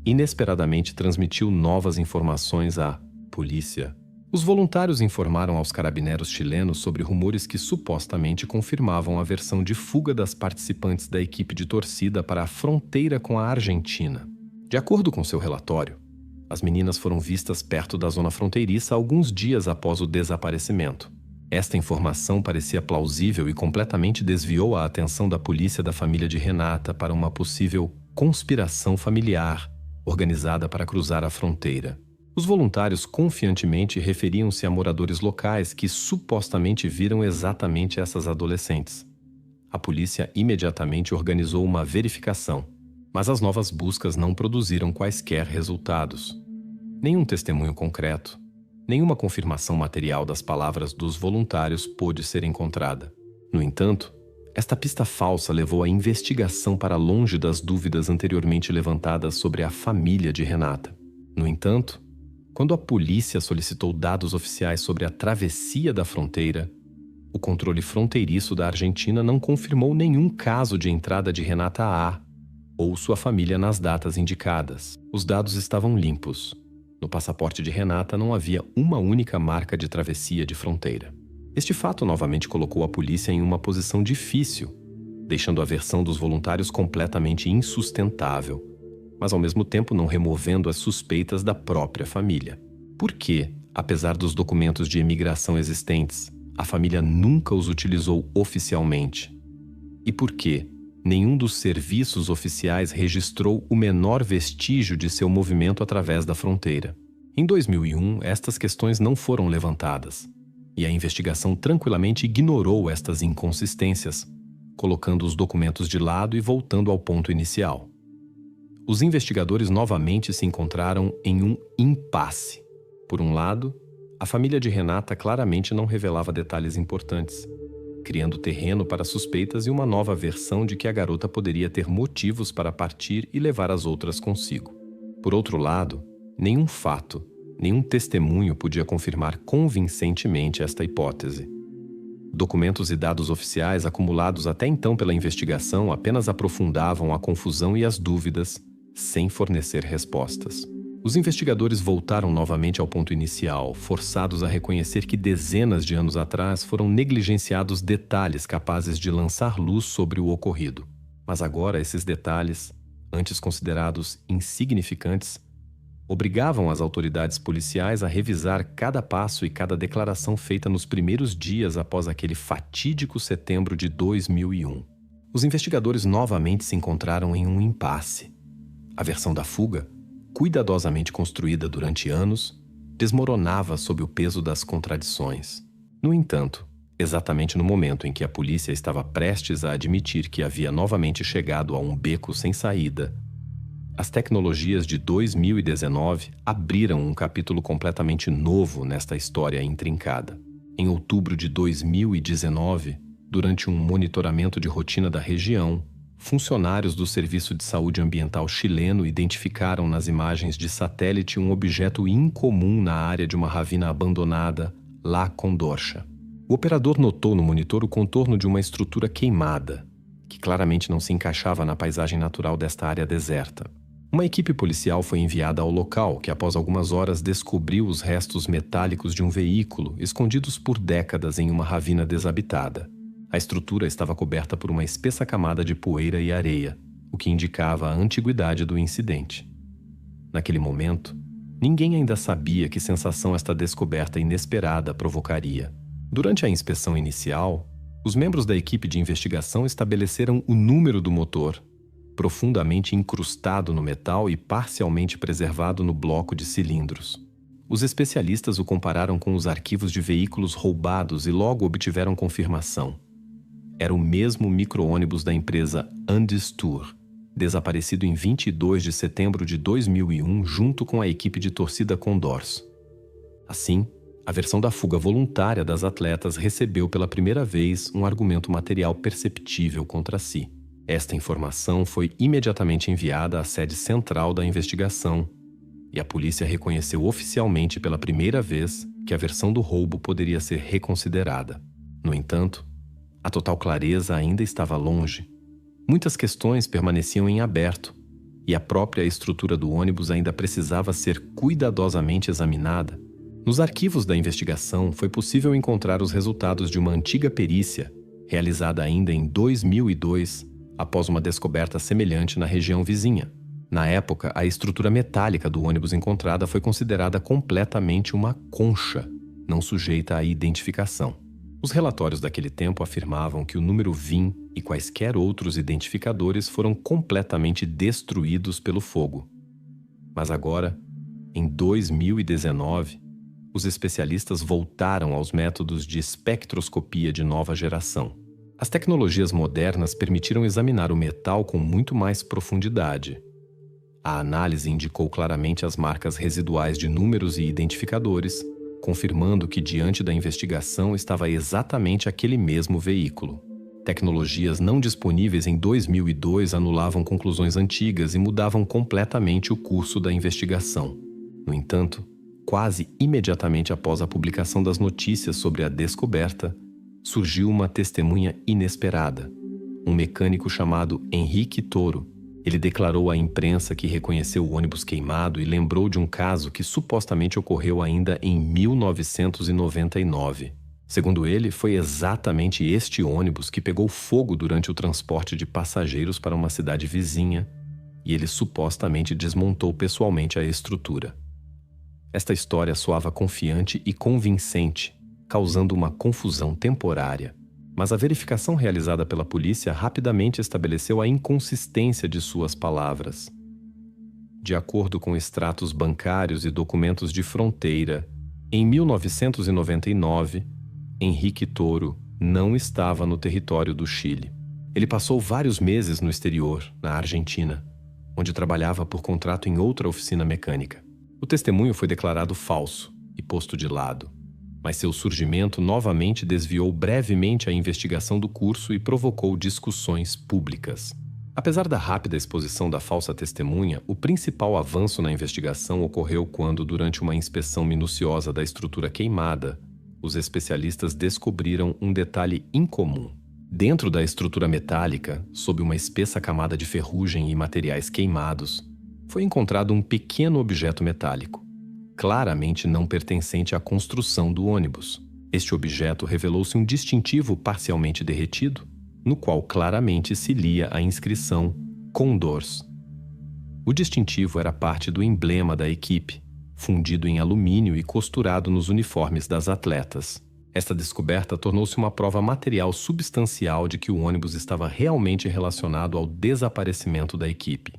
inesperadamente transmitiu novas informações à polícia. Os voluntários informaram aos carabineros chilenos sobre rumores que supostamente confirmavam a versão de fuga das participantes da equipe de torcida para a fronteira com a Argentina. De acordo com seu relatório, as meninas foram vistas perto da zona fronteiriça alguns dias após o desaparecimento. Esta informação parecia plausível e completamente desviou a atenção da polícia da família de Renata para uma possível conspiração familiar organizada para cruzar a fronteira. Os voluntários confiantemente referiam-se a moradores locais que supostamente viram exatamente essas adolescentes. A polícia imediatamente organizou uma verificação, mas as novas buscas não produziram quaisquer resultados. Nenhum testemunho concreto, nenhuma confirmação material das palavras dos voluntários pôde ser encontrada. No entanto, esta pista falsa levou a investigação para longe das dúvidas anteriormente levantadas sobre a família de Renata. No entanto, quando a polícia solicitou dados oficiais sobre a travessia da fronteira, o controle fronteiriço da Argentina não confirmou nenhum caso de entrada de Renata A. ou sua família nas datas indicadas. Os dados estavam limpos. No passaporte de Renata não havia uma única marca de travessia de fronteira. Este fato novamente colocou a polícia em uma posição difícil, deixando a versão dos voluntários completamente insustentável, mas ao mesmo tempo não removendo as suspeitas da própria família. Por que, apesar dos documentos de imigração existentes, a família nunca os utilizou oficialmente? E por que nenhum dos serviços oficiais registrou o menor vestígio de seu movimento através da fronteira? Em 2001, estas questões não foram levantadas, e a investigação tranquilamente ignorou estas inconsistências, colocando os documentos de lado e voltando ao ponto inicial. Os investigadores novamente se encontraram em um impasse. Por um lado, a família de Renata claramente não revelava detalhes importantes, criando terreno para suspeitas e uma nova versão de que a garota poderia ter motivos para partir e levar as outras consigo. Por outro lado, nenhum fato, nenhum testemunho podia confirmar convincentemente esta hipótese. Documentos e dados oficiais acumulados até então pela investigação apenas aprofundavam a confusão e as dúvidas, sem fornecer respostas. Os investigadores voltaram novamente ao ponto inicial, forçados a reconhecer que dezenas de anos atrás foram negligenciados detalhes capazes de lançar luz sobre o ocorrido. Mas agora esses detalhes, antes considerados insignificantes, obrigavam as autoridades policiais a revisar cada passo e cada declaração feita nos primeiros dias após aquele fatídico setembro de 2001. Os investigadores novamente se encontraram em um impasse. A versão da fuga, cuidadosamente construída durante anos, desmoronava sob o peso das contradições. No entanto, exatamente no momento em que a polícia estava prestes a admitir que havia novamente chegado a um beco sem saída, as tecnologias de 2019 abriram um capítulo completamente novo nesta história intrincada. Em outubro de 2019, durante um monitoramento de rotina da região, funcionários do Serviço de Saúde Ambiental chileno identificaram nas imagens de satélite um objeto incomum na área de uma ravina abandonada, La Condorcha. O operador notou no monitor o contorno de uma estrutura queimada, que claramente não se encaixava na paisagem natural desta área deserta. Uma equipe policial foi enviada ao local, que após algumas horas descobriu os restos metálicos de um veículo escondidos por décadas em uma ravina desabitada. A estrutura estava coberta por uma espessa camada de poeira e areia, o que indicava a antiguidade do incidente. Naquele momento, ninguém ainda sabia que sensação esta descoberta inesperada provocaria. Durante a inspeção inicial, os membros da equipe de investigação estabeleceram o número do motor, profundamente incrustado no metal e parcialmente preservado no bloco de cilindros. Os especialistas o compararam com os arquivos de veículos roubados e logo obtiveram confirmação. Era o mesmo micro-ônibus da empresa Andes Tour, desaparecido em 22 de setembro de 2001 junto com a equipe de torcida Condors. Assim, a versão da fuga voluntária das atletas recebeu pela primeira vez um argumento material perceptível contra si. Esta informação foi imediatamente enviada à sede central da investigação e a polícia reconheceu oficialmente pela primeira vez que a versão do roubo poderia ser reconsiderada. No entanto, A total clareza ainda estava longe. Muitas questões permaneciam em aberto, e a própria estrutura do ônibus ainda precisava ser cuidadosamente examinada. Nos arquivos da investigação, foi possível encontrar os resultados de uma antiga perícia, realizada ainda em 2002, após uma descoberta semelhante na região vizinha. Na época, a estrutura metálica do ônibus encontrada foi considerada completamente uma concha, não sujeita à identificação. Os relatórios daquele tempo afirmavam que o número VIN e quaisquer outros identificadores foram completamente destruídos pelo fogo. Mas agora, em 2019, os especialistas voltaram aos métodos de espectroscopia de nova geração. As tecnologias modernas permitiram examinar o metal com muito mais profundidade. A análise indicou claramente as marcas residuais de números e identificadores, confirmando que diante da investigação estava exatamente aquele mesmo veículo. Tecnologias não disponíveis em 2002 anulavam conclusões antigas e mudavam completamente o curso da investigação. No entanto, quase imediatamente após a publicação das notícias sobre a descoberta, surgiu uma testemunha inesperada, um mecânico chamado Henrique Toro. Ele declarou à imprensa que reconheceu o ônibus queimado e lembrou de um caso que supostamente ocorreu ainda em 1999. Segundo ele, foi exatamente este ônibus que pegou fogo durante o transporte de passageiros para uma cidade vizinha, e ele supostamente desmontou pessoalmente a estrutura. Esta história soava confiante e convincente, causando uma confusão temporária. Mas a verificação realizada pela polícia rapidamente estabeleceu a inconsistência de suas palavras. De acordo com extratos bancários e documentos de fronteira, em 1999, Henrique Toro não estava no território do Chile. Ele passou vários meses no exterior, na Argentina, onde trabalhava por contrato em outra oficina mecânica. O testemunho foi declarado falso e posto de lado, mas seu surgimento novamente desviou brevemente a investigação do curso e provocou discussões públicas. Apesar da rápida exposição da falsa testemunha, o principal avanço na investigação ocorreu quando, durante uma inspeção minuciosa da estrutura queimada, os especialistas descobriram um detalhe incomum. Dentro da estrutura metálica, sob uma espessa camada de ferrugem e materiais queimados, foi encontrado um pequeno objeto metálico, claramente não pertencente à construção do ônibus. Este objeto revelou-se um distintivo parcialmente derretido, no qual claramente se lia a inscrição Condors. O distintivo era parte do emblema da equipe, fundido em alumínio e costurado nos uniformes das atletas. Esta descoberta tornou-se uma prova material substancial de que o ônibus estava realmente relacionado ao desaparecimento da equipe.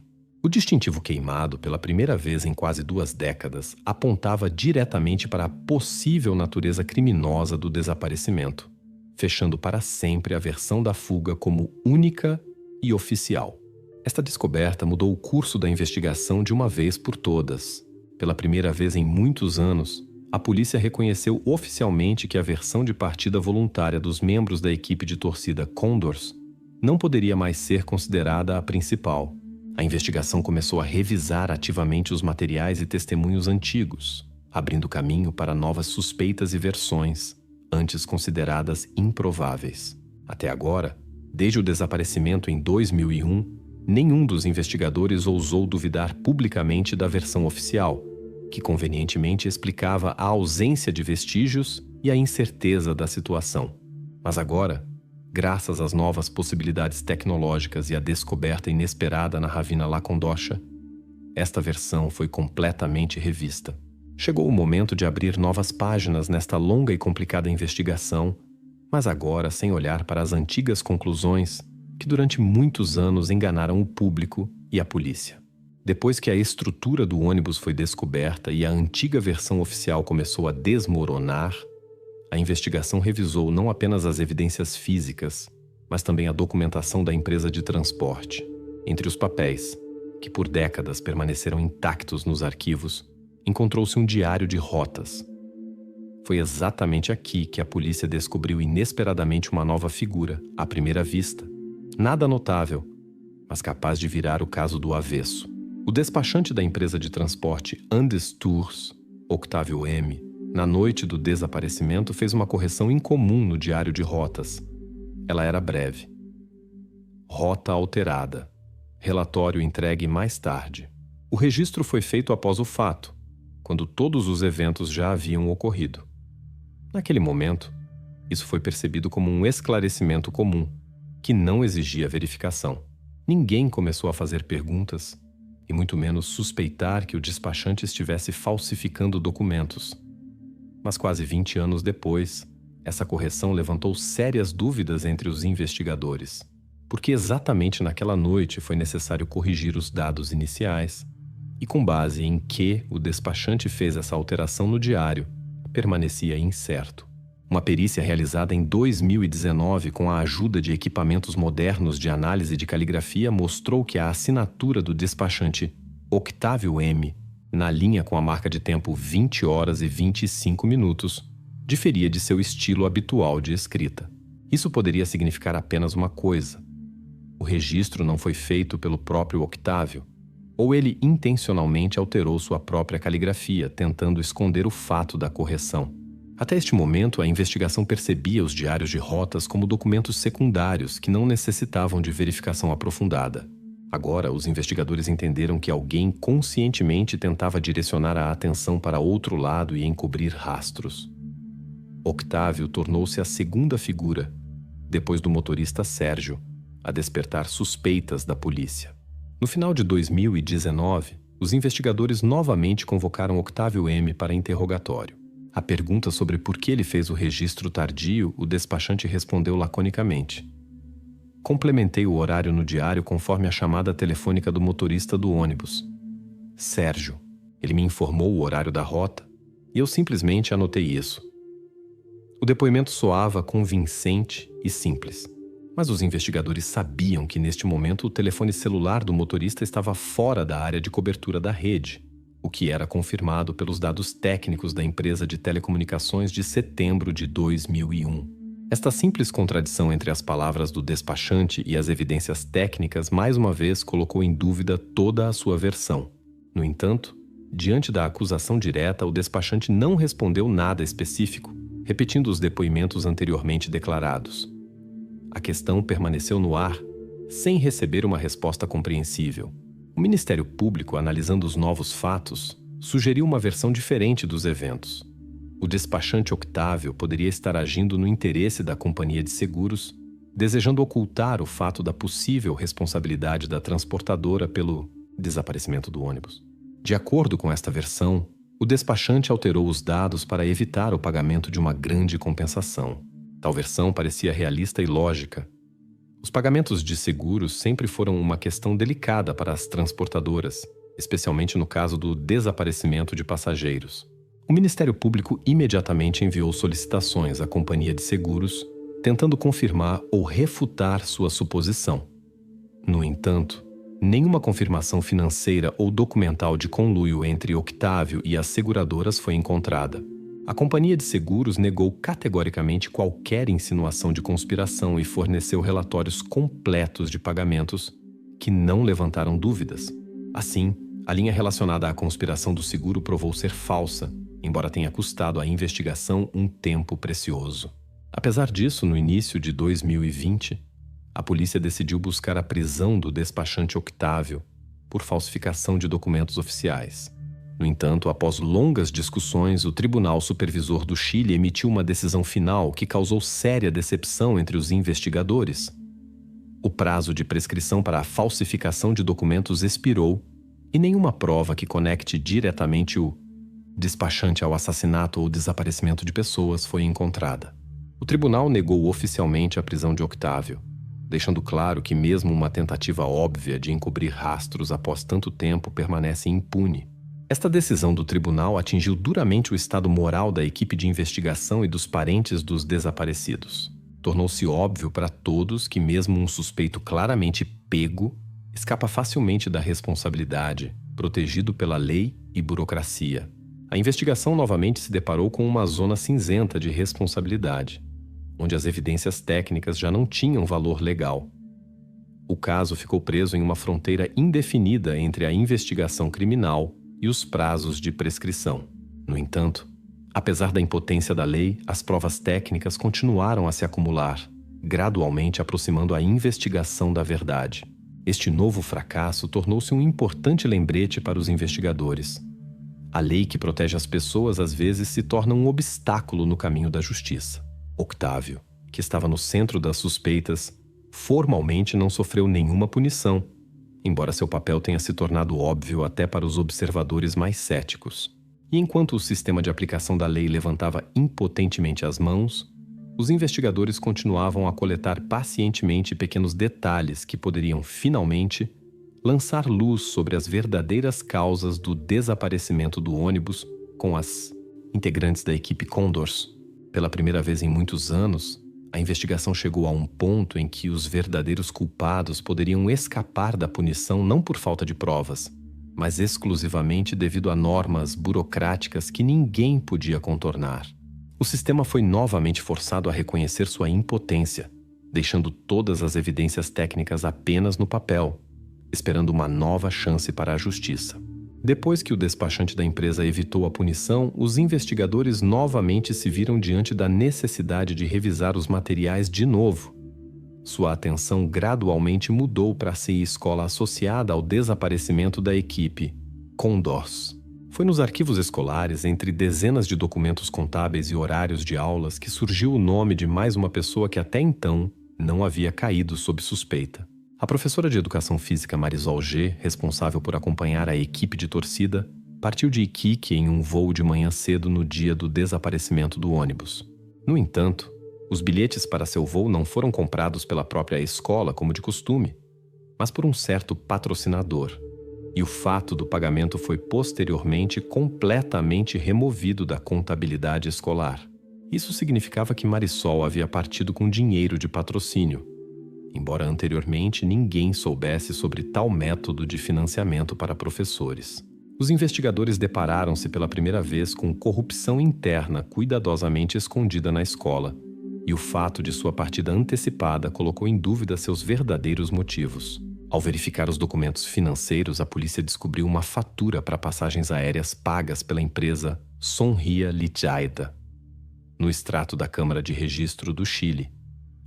O distintivo queimado, pela primeira vez em quase 2 décadas, apontava diretamente para a possível natureza criminosa do desaparecimento, fechando para sempre a versão da fuga como única e oficial. Esta descoberta mudou o curso da investigação de uma vez por todas. Pela primeira vez em muitos anos, a polícia reconheceu oficialmente que a versão de partida voluntária dos membros da equipe de torcida Condors não poderia mais ser considerada a principal. A investigação começou a revisar ativamente os materiais e testemunhos antigos, abrindo caminho para novas suspeitas e versões, antes consideradas improváveis. Até agora, desde o desaparecimento em 2001, nenhum dos investigadores ousou duvidar publicamente da versão oficial, que convenientemente explicava a ausência de vestígios e a incerteza da situação. Mas agora, graças às novas possibilidades tecnológicas e à descoberta inesperada na Ravina Lacondocha, esta versão foi completamente revista. Chegou o momento de abrir novas páginas nesta longa e complicada investigação, mas agora sem olhar para as antigas conclusões que durante muitos anos enganaram o público e a polícia. Depois que a estrutura do ônibus foi descoberta e a antiga versão oficial começou a desmoronar, a investigação revisou não apenas as evidências físicas, mas também a documentação da empresa de transporte. Entre os papéis, que por décadas permaneceram intactos nos arquivos, encontrou-se um diário de rotas. Foi exatamente aqui que a polícia descobriu inesperadamente uma nova figura, à primeira vista. Nada notável, mas capaz de virar o caso do avesso. O despachante da empresa de transporte Andes Tours, Octávio M., na noite do desaparecimento, fez uma correção incomum no diário de rotas. Ela era breve. Rota alterada. Relatório entregue mais tarde. O registro foi feito após o fato, quando todos os eventos já haviam ocorrido. Naquele momento, isso foi percebido como um esclarecimento comum, que não exigia verificação. Ninguém começou a fazer perguntas, e muito menos suspeitar que o despachante estivesse falsificando documentos. Mas quase 20 anos depois, essa correção levantou sérias dúvidas entre os investigadores, porque exatamente naquela noite foi necessário corrigir os dados iniciais, e com base em que o despachante fez essa alteração no diário, permanecia incerto. Uma perícia realizada em 2019 com a ajuda de equipamentos modernos de análise de caligrafia mostrou que a assinatura do despachante Octávio M, na linha com a marca de tempo 20 horas e 25 minutos, diferia de seu estilo habitual de escrita. Isso poderia significar apenas uma coisa: o registro não foi feito pelo próprio Octávio, ou ele intencionalmente alterou sua própria caligrafia, tentando esconder o fato da correção. Até este momento, a investigação percebia os diários de rotas como documentos secundários que não necessitavam de verificação aprofundada. Agora, os investigadores entenderam que alguém conscientemente tentava direcionar a atenção para outro lado e encobrir rastros. Octávio tornou-se a segunda figura, depois do motorista Sérgio, a despertar suspeitas da polícia. No final de 2019, os investigadores novamente convocaram Octávio M para interrogatório. A pergunta sobre por que ele fez o registro tardio, o despachante respondeu laconicamente: "Complementei o horário no diário conforme a chamada telefônica do motorista do ônibus, Sérgio. Ele me informou o horário da rota e eu simplesmente anotei isso." O depoimento soava convincente e simples, mas os investigadores sabiam que neste momento o telefone celular do motorista estava fora da área de cobertura da rede, o que era confirmado pelos dados técnicos da empresa de telecomunicações de setembro de 2001. Esta simples contradição entre as palavras do despachante e as evidências técnicas mais uma vez colocou em dúvida toda a sua versão. No entanto, diante da acusação direta, o despachante não respondeu nada específico, repetindo os depoimentos anteriormente declarados. A questão permaneceu no ar, sem receber uma resposta compreensível. O Ministério Público, analisando os novos fatos, sugeriu uma versão diferente dos eventos. O despachante Octávio poderia estar agindo no interesse da companhia de seguros, desejando ocultar o fato da possível responsabilidade da transportadora pelo desaparecimento do ônibus. De acordo com esta versão, o despachante alterou os dados para evitar o pagamento de uma grande compensação. Tal versão parecia realista e lógica. Os pagamentos de seguros sempre foram uma questão delicada para as transportadoras, especialmente no caso do desaparecimento de passageiros. O Ministério Público imediatamente enviou solicitações à companhia de seguros, tentando confirmar ou refutar sua suposição. No entanto, nenhuma confirmação financeira ou documental de conluio entre Octávio e as seguradoras foi encontrada. A companhia de seguros negou categoricamente qualquer insinuação de conspiração e forneceu relatórios completos de pagamentos que não levantaram dúvidas. Assim, a linha relacionada à conspiração do seguro provou ser falsa, embora tenha custado à investigação um tempo precioso. Apesar disso, no início de 2020, a polícia decidiu buscar a prisão do despachante Octávio por falsificação de documentos oficiais. No entanto, após longas discussões, o Tribunal Supervisor do Chile emitiu uma decisão final que causou séria decepção entre os investigadores. O prazo de prescrição para a falsificação de documentos expirou e nenhuma prova que conecte diretamente o despachante ao assassinato ou desaparecimento de pessoas foi encontrada. O tribunal negou oficialmente a prisão de Octávio, deixando claro que mesmo uma tentativa óbvia de encobrir rastros após tanto tempo permanece impune. Esta decisão do tribunal atingiu duramente o estado moral da equipe de investigação e dos parentes dos desaparecidos. Tornou-se óbvio para todos que mesmo um suspeito claramente pego escapa facilmente da responsabilidade, protegido pela lei e burocracia. A investigação novamente se deparou com uma zona cinzenta de responsabilidade, onde as evidências técnicas já não tinham valor legal. O caso ficou preso em uma fronteira indefinida entre a investigação criminal e os prazos de prescrição. No entanto, apesar da impotência da lei, as provas técnicas continuaram a se acumular, gradualmente aproximando a investigação da verdade. Este novo fracasso tornou-se um importante lembrete para os investigadores. A lei que protege as pessoas às vezes se torna um obstáculo no caminho da justiça. Octávio, que estava no centro das suspeitas, formalmente não sofreu nenhuma punição, embora seu papel tenha se tornado óbvio até para os observadores mais céticos. E enquanto o sistema de aplicação da lei levantava impotentemente as mãos, os investigadores continuavam a coletar pacientemente pequenos detalhes que poderiam, finalmente, lançar luz sobre as verdadeiras causas do desaparecimento do ônibus com as integrantes da equipe Condors. Pela primeira vez em muitos anos, a investigação chegou a um ponto em que os verdadeiros culpados poderiam escapar da punição não por falta de provas, mas exclusivamente devido a normas burocráticas que ninguém podia contornar. O sistema foi novamente forçado a reconhecer sua impotência, deixando todas as evidências técnicas apenas no papel, esperando uma nova chance para a justiça. Depois que o despachante da empresa evitou a punição, os investigadores novamente se viram diante da necessidade de revisar os materiais de novo. Sua atenção gradualmente mudou para ser escola associada ao desaparecimento da equipe Condors. Foi nos arquivos escolares, entre dezenas de documentos contábeis e horários de aulas, que surgiu o nome de mais uma pessoa que até então não havia caído sob suspeita. A professora de Educação Física Marisol G., responsável por acompanhar a equipe de torcida, partiu de Iquique em um voo de manhã cedo no dia do desaparecimento do ônibus. No entanto, os bilhetes para seu voo não foram comprados pela própria escola, como de costume, mas por um certo patrocinador. E o fato do pagamento foi posteriormente completamente removido da contabilidade escolar. Isso significava que Marisol havia partido com dinheiro de patrocínio, embora anteriormente ninguém soubesse sobre tal método de financiamento para professores. Os investigadores depararam-se pela primeira vez com corrupção interna cuidadosamente escondida na escola, e o fato de sua partida antecipada colocou em dúvida seus verdadeiros motivos. Ao verificar os documentos financeiros, a polícia descobriu uma fatura para passagens aéreas pagas pela empresa Sonria Lijaida. No extrato da Câmara de Registro do Chile,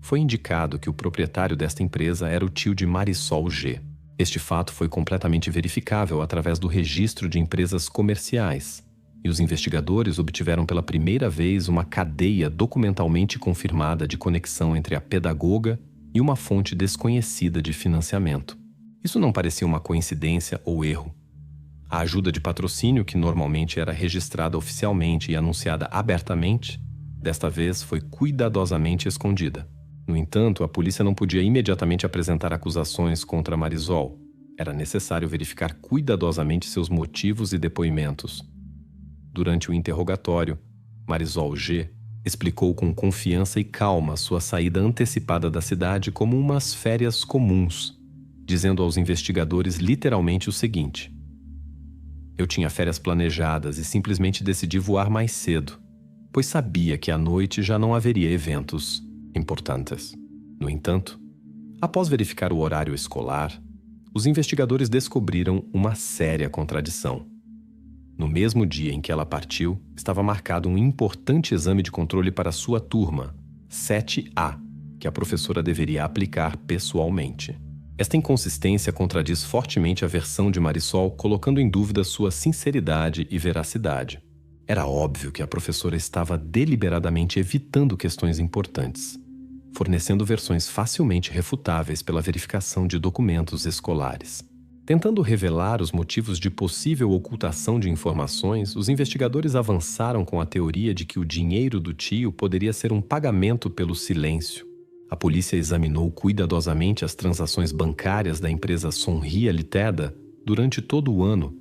foi indicado que o proprietário desta empresa era o tio de Marisol G. Este fato foi completamente verificável através do registro de empresas comerciais, e os investigadores obtiveram pela primeira vez uma cadeia documentalmente confirmada de conexão entre a pedagoga e uma fonte desconhecida de financiamento. Isso não parecia uma coincidência ou erro. A ajuda de patrocínio, que normalmente era registrada oficialmente e anunciada abertamente, desta vez foi cuidadosamente escondida. No entanto, a polícia não podia imediatamente apresentar acusações contra Marisol. Era necessário verificar cuidadosamente seus motivos e depoimentos. Durante o interrogatório, Marisol G. explicou com confiança e calma sua saída antecipada da cidade como umas férias comuns, dizendo aos investigadores literalmente o seguinte: "Eu tinha férias planejadas e simplesmente decidi voar mais cedo, pois sabia que à noite já não haveria eventos importantes." No entanto, após verificar o horário escolar, os investigadores descobriram uma séria contradição. No mesmo dia em que ela partiu, estava marcado um importante exame de controle para sua turma, 7A, que a professora deveria aplicar pessoalmente. Esta inconsistência contradiz fortemente a versão de Marisol, colocando em dúvida sua sinceridade e veracidade. Era óbvio que a professora estava deliberadamente evitando questões importantes, fornecendo versões facilmente refutáveis pela verificação de documentos escolares. Tentando revelar os motivos de possível ocultação de informações, os investigadores avançaram com a teoria de que o dinheiro do tio poderia ser um pagamento pelo silêncio. A polícia examinou cuidadosamente as transações bancárias da empresa Sonria Lijaida durante todo o ano,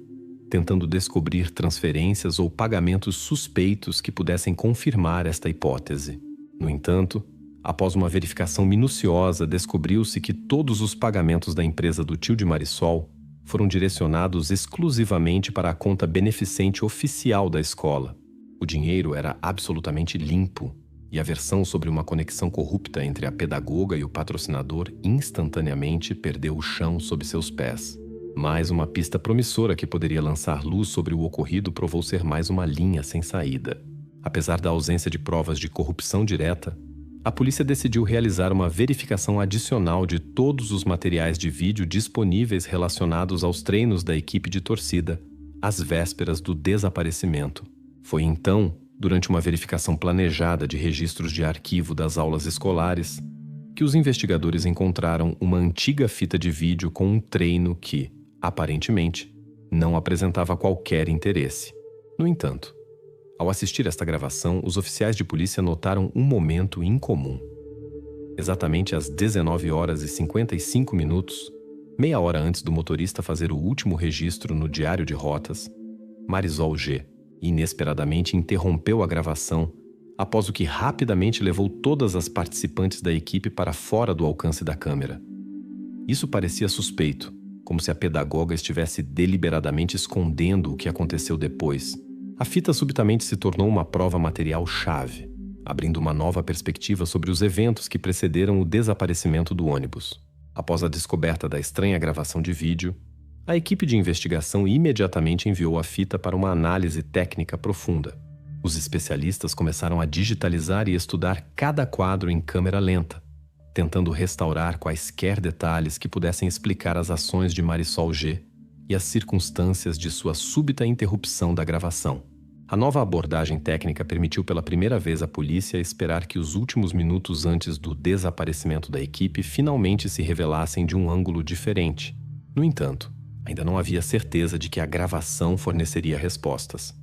tentando descobrir transferências ou pagamentos suspeitos que pudessem confirmar esta hipótese. No entanto, após uma verificação minuciosa, descobriu-se que todos os pagamentos da empresa do tio de Marisol foram direcionados exclusivamente para a conta beneficente oficial da escola. O dinheiro era absolutamente limpo, e a versão sobre uma conexão corrupta entre a pedagoga e o patrocinador instantaneamente perdeu o chão sob seus pés. Mais uma pista promissora que poderia lançar luz sobre o ocorrido provou ser mais uma linha sem saída. Apesar da ausência de provas de corrupção direta, A polícia decidiu realizar uma verificação adicional de todos os materiais de vídeo disponíveis relacionados aos treinos da equipe de torcida, às vésperas do desaparecimento. Foi então, durante uma verificação planejada de registros de arquivo das aulas escolares, que os investigadores encontraram uma antiga fita de vídeo com um treino que, aparentemente, não apresentava qualquer interesse. No entanto, ao assistir esta gravação, os oficiais de polícia notaram um momento incomum. Exatamente às 19 horas e 55 minutos, meia hora antes do motorista fazer o último registro no diário de rotas, Marisol G. inesperadamente interrompeu a gravação, após o que rapidamente levou todas as participantes da equipe para fora do alcance da câmera. Isso parecia suspeito, como se a pedagoga estivesse deliberadamente escondendo o que aconteceu depois. A fita subitamente se tornou uma prova material-chave, abrindo uma nova perspectiva sobre os eventos que precederam o desaparecimento do ônibus. Após a descoberta da estranha gravação de vídeo, a equipe de investigação imediatamente enviou a fita para uma análise técnica profunda. Os especialistas começaram a digitalizar e estudar cada quadro em câmera lenta, tentando restaurar quaisquer detalhes que pudessem explicar as ações de Marisol G. e as circunstâncias de sua súbita interrupção da gravação. A nova abordagem técnica permitiu pela primeira vez à polícia esperar que os últimos minutos antes do desaparecimento da equipe finalmente se revelassem de um ângulo diferente. No entanto, ainda não havia certeza de que a gravação forneceria respostas.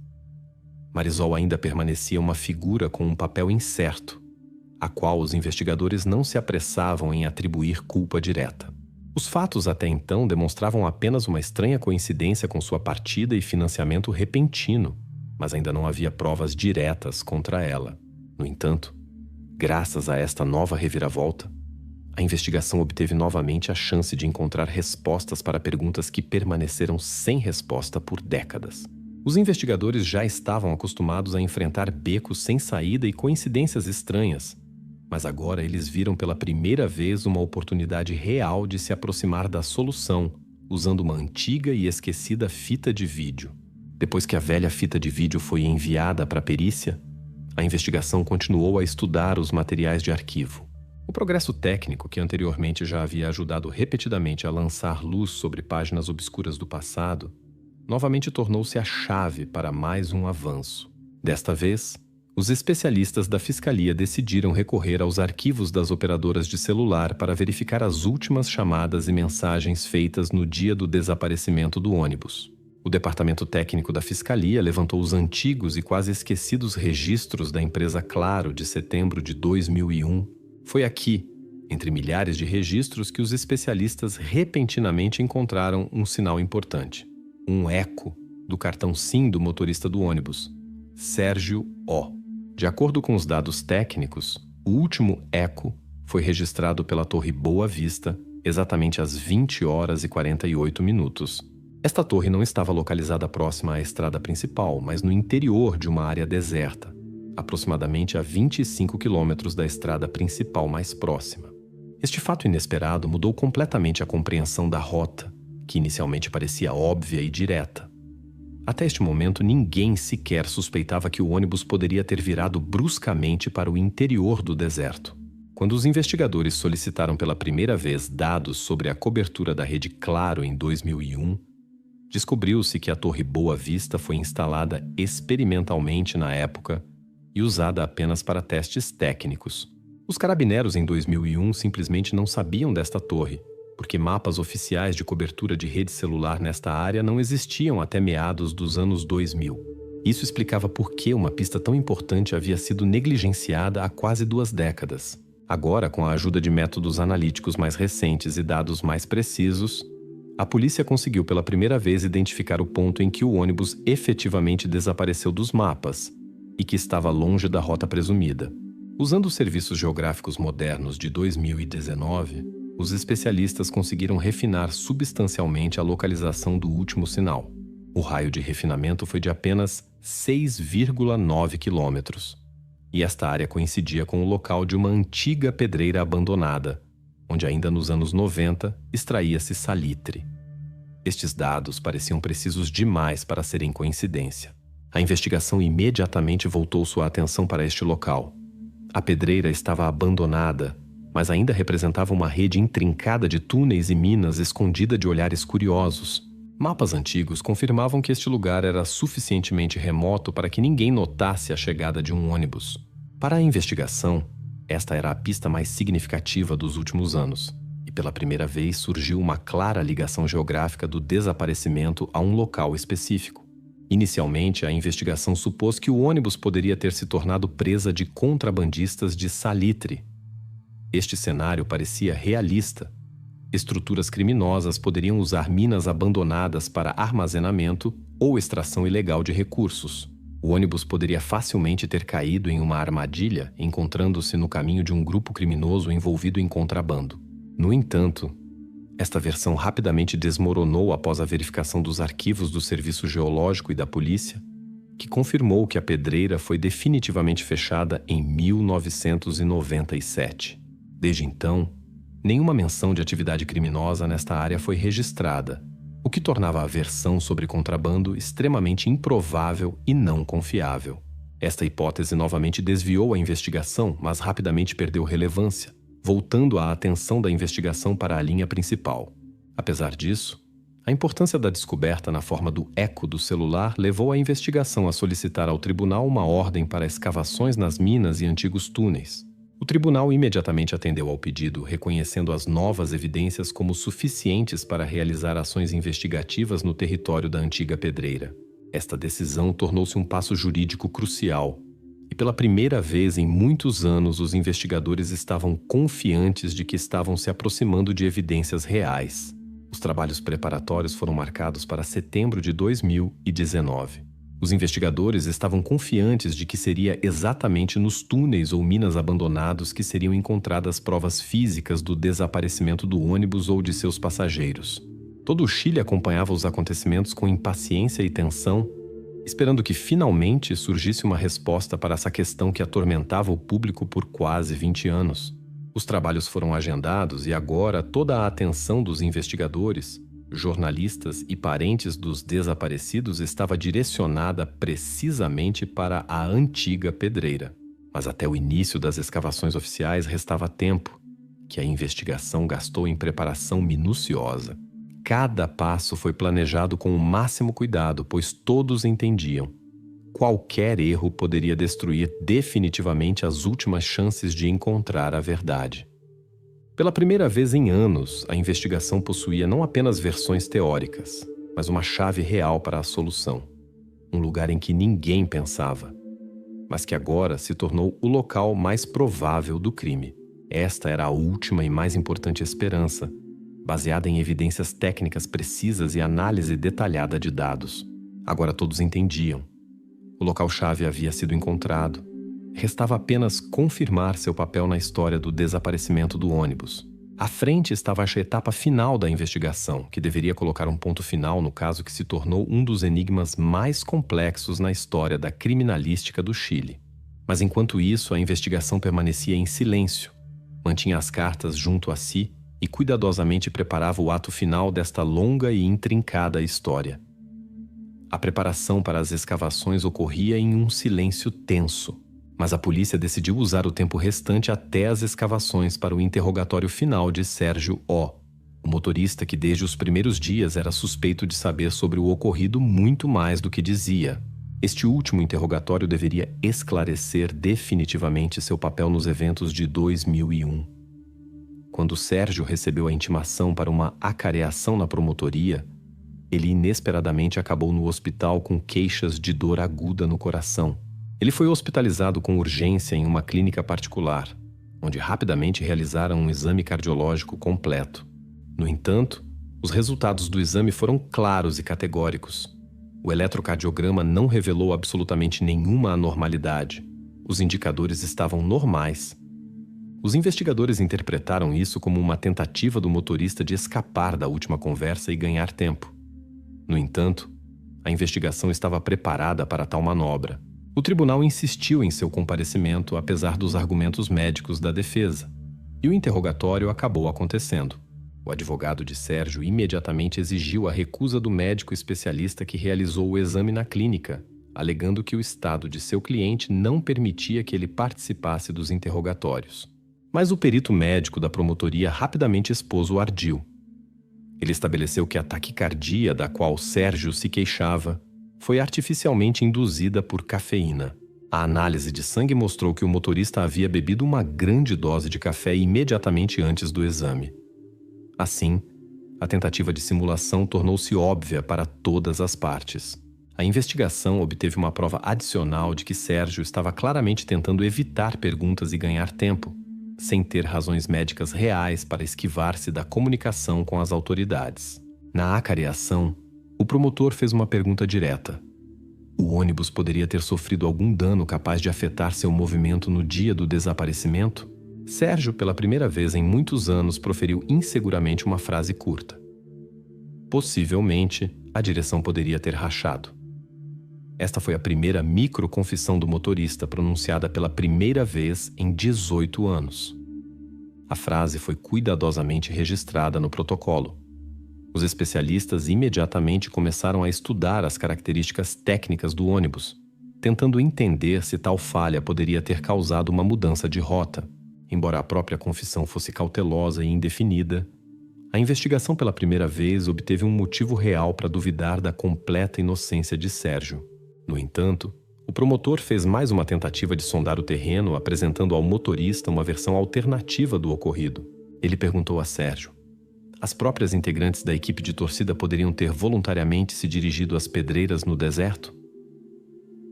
Marisol ainda permanecia uma figura com um papel incerto, a qual os investigadores não se apressavam em atribuir culpa direta. Os fatos até então demonstravam apenas uma estranha coincidência com sua partida e financiamento repentino, mas ainda não havia provas diretas contra ela. No entanto, graças a esta nova reviravolta, a investigação obteve novamente a chance de encontrar respostas para perguntas que permaneceram sem resposta por décadas. Os investigadores já estavam acostumados a enfrentar becos sem saída e coincidências estranhas, mas agora eles viram pela primeira vez uma oportunidade real de se aproximar da solução, usando uma antiga e esquecida fita de vídeo. Depois que a velha fita de vídeo foi enviada para a perícia, a investigação continuou a estudar os materiais de arquivo. O progresso técnico, que anteriormente já havia ajudado repetidamente a lançar luz sobre páginas obscuras do passado, novamente tornou-se a chave para mais um avanço. Desta vez, os especialistas da Fiscalia decidiram recorrer aos arquivos das operadoras de celular para verificar as últimas chamadas e mensagens feitas no dia do desaparecimento do ônibus. O departamento técnico da Fiscalia levantou os antigos e quase esquecidos registros da empresa Claro de setembro de 2001. Foi aqui, entre milhares de registros, que os especialistas repentinamente encontraram um sinal importante. Um eco do cartão SIM do motorista do ônibus, Sérgio O. De acordo com os dados técnicos, o último eco foi registrado pela Torre Boa Vista exatamente às 20 horas e 48 minutos. Esta torre não estava localizada próxima à estrada principal, mas no interior de uma área deserta, aproximadamente a 25 quilômetros da estrada principal mais próxima. Este fato inesperado mudou completamente a compreensão da rota, que inicialmente parecia óbvia e direta. Até este momento, ninguém sequer suspeitava que o ônibus poderia ter virado bruscamente para o interior do deserto. Quando os investigadores solicitaram pela primeira vez dados sobre a cobertura da rede Claro em 2001, descobriu-se que a Torre Boa Vista foi instalada experimentalmente na época e usada apenas para testes técnicos. Os carabineiros em 2001 simplesmente não sabiam desta torre, porque mapas oficiais de cobertura de rede celular nesta área não existiam até meados dos anos 2000. Isso explicava por que uma pista tão importante havia sido negligenciada há quase 2 décadas. Agora, com a ajuda de métodos analíticos mais recentes e dados mais precisos, a polícia conseguiu pela primeira vez identificar o ponto em que o ônibus efetivamente desapareceu dos mapas e que estava longe da rota presumida. Usando os serviços geográficos modernos de 2019, os especialistas conseguiram refinar substancialmente a localização do último sinal. O raio de refinamento foi de apenas 6,9 quilômetros, e esta área coincidia com o local de uma antiga pedreira abandonada, onde ainda nos anos 90 extraía-se salitre. Estes dados pareciam precisos demais para serem coincidência. A investigação imediatamente voltou sua atenção para este local. A pedreira estava abandonada, mas ainda representava uma rede intrincada de túneis e minas escondida de olhares curiosos. Mapas antigos confirmavam que este lugar era suficientemente remoto para que ninguém notasse a chegada de um ônibus. Para a investigação, esta era a pista mais significativa dos últimos anos, e pela primeira vez surgiu uma clara ligação geográfica do desaparecimento a um local específico. Inicialmente, a investigação supôs que o ônibus poderia ter se tornado presa de contrabandistas de salitre. Este cenário parecia realista. Estruturas criminosas poderiam usar minas abandonadas para armazenamento ou extração ilegal de recursos. O ônibus poderia facilmente ter caído em uma armadilha, encontrando-se no caminho de um grupo criminoso envolvido em contrabando. No entanto, esta versão rapidamente desmoronou após a verificação dos arquivos do Serviço Geológico e da polícia, que confirmou que a pedreira foi definitivamente fechada em 1997. Desde então, nenhuma menção de atividade criminosa nesta área foi registrada, o que tornava a versão sobre contrabando extremamente improvável e não confiável. Esta hipótese novamente desviou a investigação, mas rapidamente perdeu relevância, voltando a atenção da investigação para a linha principal. Apesar disso, a importância da descoberta na forma do eco do celular levou a investigação a solicitar ao tribunal uma ordem para escavações nas minas e antigos túneis. O tribunal imediatamente atendeu ao pedido, reconhecendo as novas evidências como suficientes para realizar ações investigativas no território da antiga pedreira. Esta decisão tornou-se um passo jurídico crucial, e pela primeira vez em muitos anos os investigadores estavam confiantes de que estavam se aproximando de evidências reais. Os trabalhos preparatórios foram marcados para setembro de 2019. Os investigadores estavam confiantes de que seria exatamente nos túneis ou minas abandonados que seriam encontradas provas físicas do desaparecimento do ônibus ou de seus passageiros. Todo o Chile acompanhava os acontecimentos com impaciência e tensão, esperando que finalmente surgisse uma resposta para essa questão que atormentava o público por quase 20 anos. Os trabalhos foram agendados e agora toda a atenção dos investigadores, jornalistas e parentes dos desaparecidos estava direcionada precisamente para a antiga pedreira. Mas até o início das escavações oficiais restava tempo, que a investigação gastou em preparação minuciosa. Cada passo foi planejado com o máximo cuidado, pois todos entendiam. Qualquer erro poderia destruir definitivamente as últimas chances de encontrar a verdade. Pela primeira vez em anos, a investigação possuía não apenas versões teóricas, mas uma chave real para a solução. Um lugar em que ninguém pensava, mas que agora se tornou o local mais provável do crime. Esta era a última e mais importante esperança, baseada em evidências técnicas precisas e análise detalhada de dados. Agora todos entendiam. O local-chave havia sido encontrado. Restava apenas confirmar seu papel na história do desaparecimento do ônibus. À frente estava a etapa final da investigação, que deveria colocar um ponto final no caso que se tornou um dos enigmas mais complexos na história da criminalística do Chile. Mas enquanto isso, a investigação permanecia em silêncio, mantinha as cartas junto a si e cuidadosamente preparava o ato final desta longa e intrincada história. A preparação para as escavações ocorria em um silêncio tenso. Mas a polícia decidiu usar o tempo restante até as escavações para o interrogatório final de Sérgio O., o motorista que desde os primeiros dias era suspeito de saber sobre o ocorrido muito mais do que dizia. Este último interrogatório deveria esclarecer definitivamente seu papel nos eventos de 2001. Quando Sérgio recebeu a intimação para uma acareação na promotoria, ele inesperadamente acabou no hospital com queixas de dor aguda no coração. Ele foi hospitalizado com urgência em uma clínica particular, onde rapidamente realizaram um exame cardiológico completo. No entanto, os resultados do exame foram claros e categóricos. O eletrocardiograma não revelou absolutamente nenhuma anormalidade. Os indicadores estavam normais. Os investigadores interpretaram isso como uma tentativa do motorista de escapar da última conversa e ganhar tempo. No entanto, a investigação estava preparada para tal manobra. O tribunal insistiu em seu comparecimento apesar dos argumentos médicos da defesa, e o interrogatório acabou acontecendo. O advogado de Sérgio imediatamente exigiu a recusa do médico especialista que realizou o exame na clínica, alegando que o estado de seu cliente não permitia que ele participasse dos interrogatórios. Mas o perito médico da promotoria rapidamente expôs o ardil. Ele estabeleceu que a taquicardia da qual Sérgio se queixava foi artificialmente induzida por cafeína. A análise de sangue mostrou que o motorista havia bebido uma grande dose de café imediatamente antes do exame. Assim, a tentativa de simulação tornou-se óbvia para todas as partes. A investigação obteve uma prova adicional de que Sérgio estava claramente tentando evitar perguntas e ganhar tempo, sem ter razões médicas reais para esquivar-se da comunicação com as autoridades. Na acareação, o promotor fez uma pergunta direta. O ônibus poderia ter sofrido algum dano capaz de afetar seu movimento no dia do desaparecimento? Sérgio, pela primeira vez em muitos anos, proferiu inseguramente uma frase curta. Possivelmente, a direção poderia ter rachado. Esta foi a primeira microconfissão do motorista pronunciada pela primeira vez em 18 anos. A frase foi cuidadosamente registrada no protocolo. Os especialistas imediatamente começaram a estudar as características técnicas do ônibus, tentando entender se tal falha poderia ter causado uma mudança de rota. Embora a própria confissão fosse cautelosa e indefinida, a investigação pela primeira vez obteve um motivo real para duvidar da completa inocência de Sérgio. No entanto, o promotor fez mais uma tentativa de sondar o terreno, apresentando ao motorista uma versão alternativa do ocorrido. Ele perguntou a Sérgio: as próprias integrantes da equipe de torcida poderiam ter voluntariamente se dirigido às pedreiras no deserto?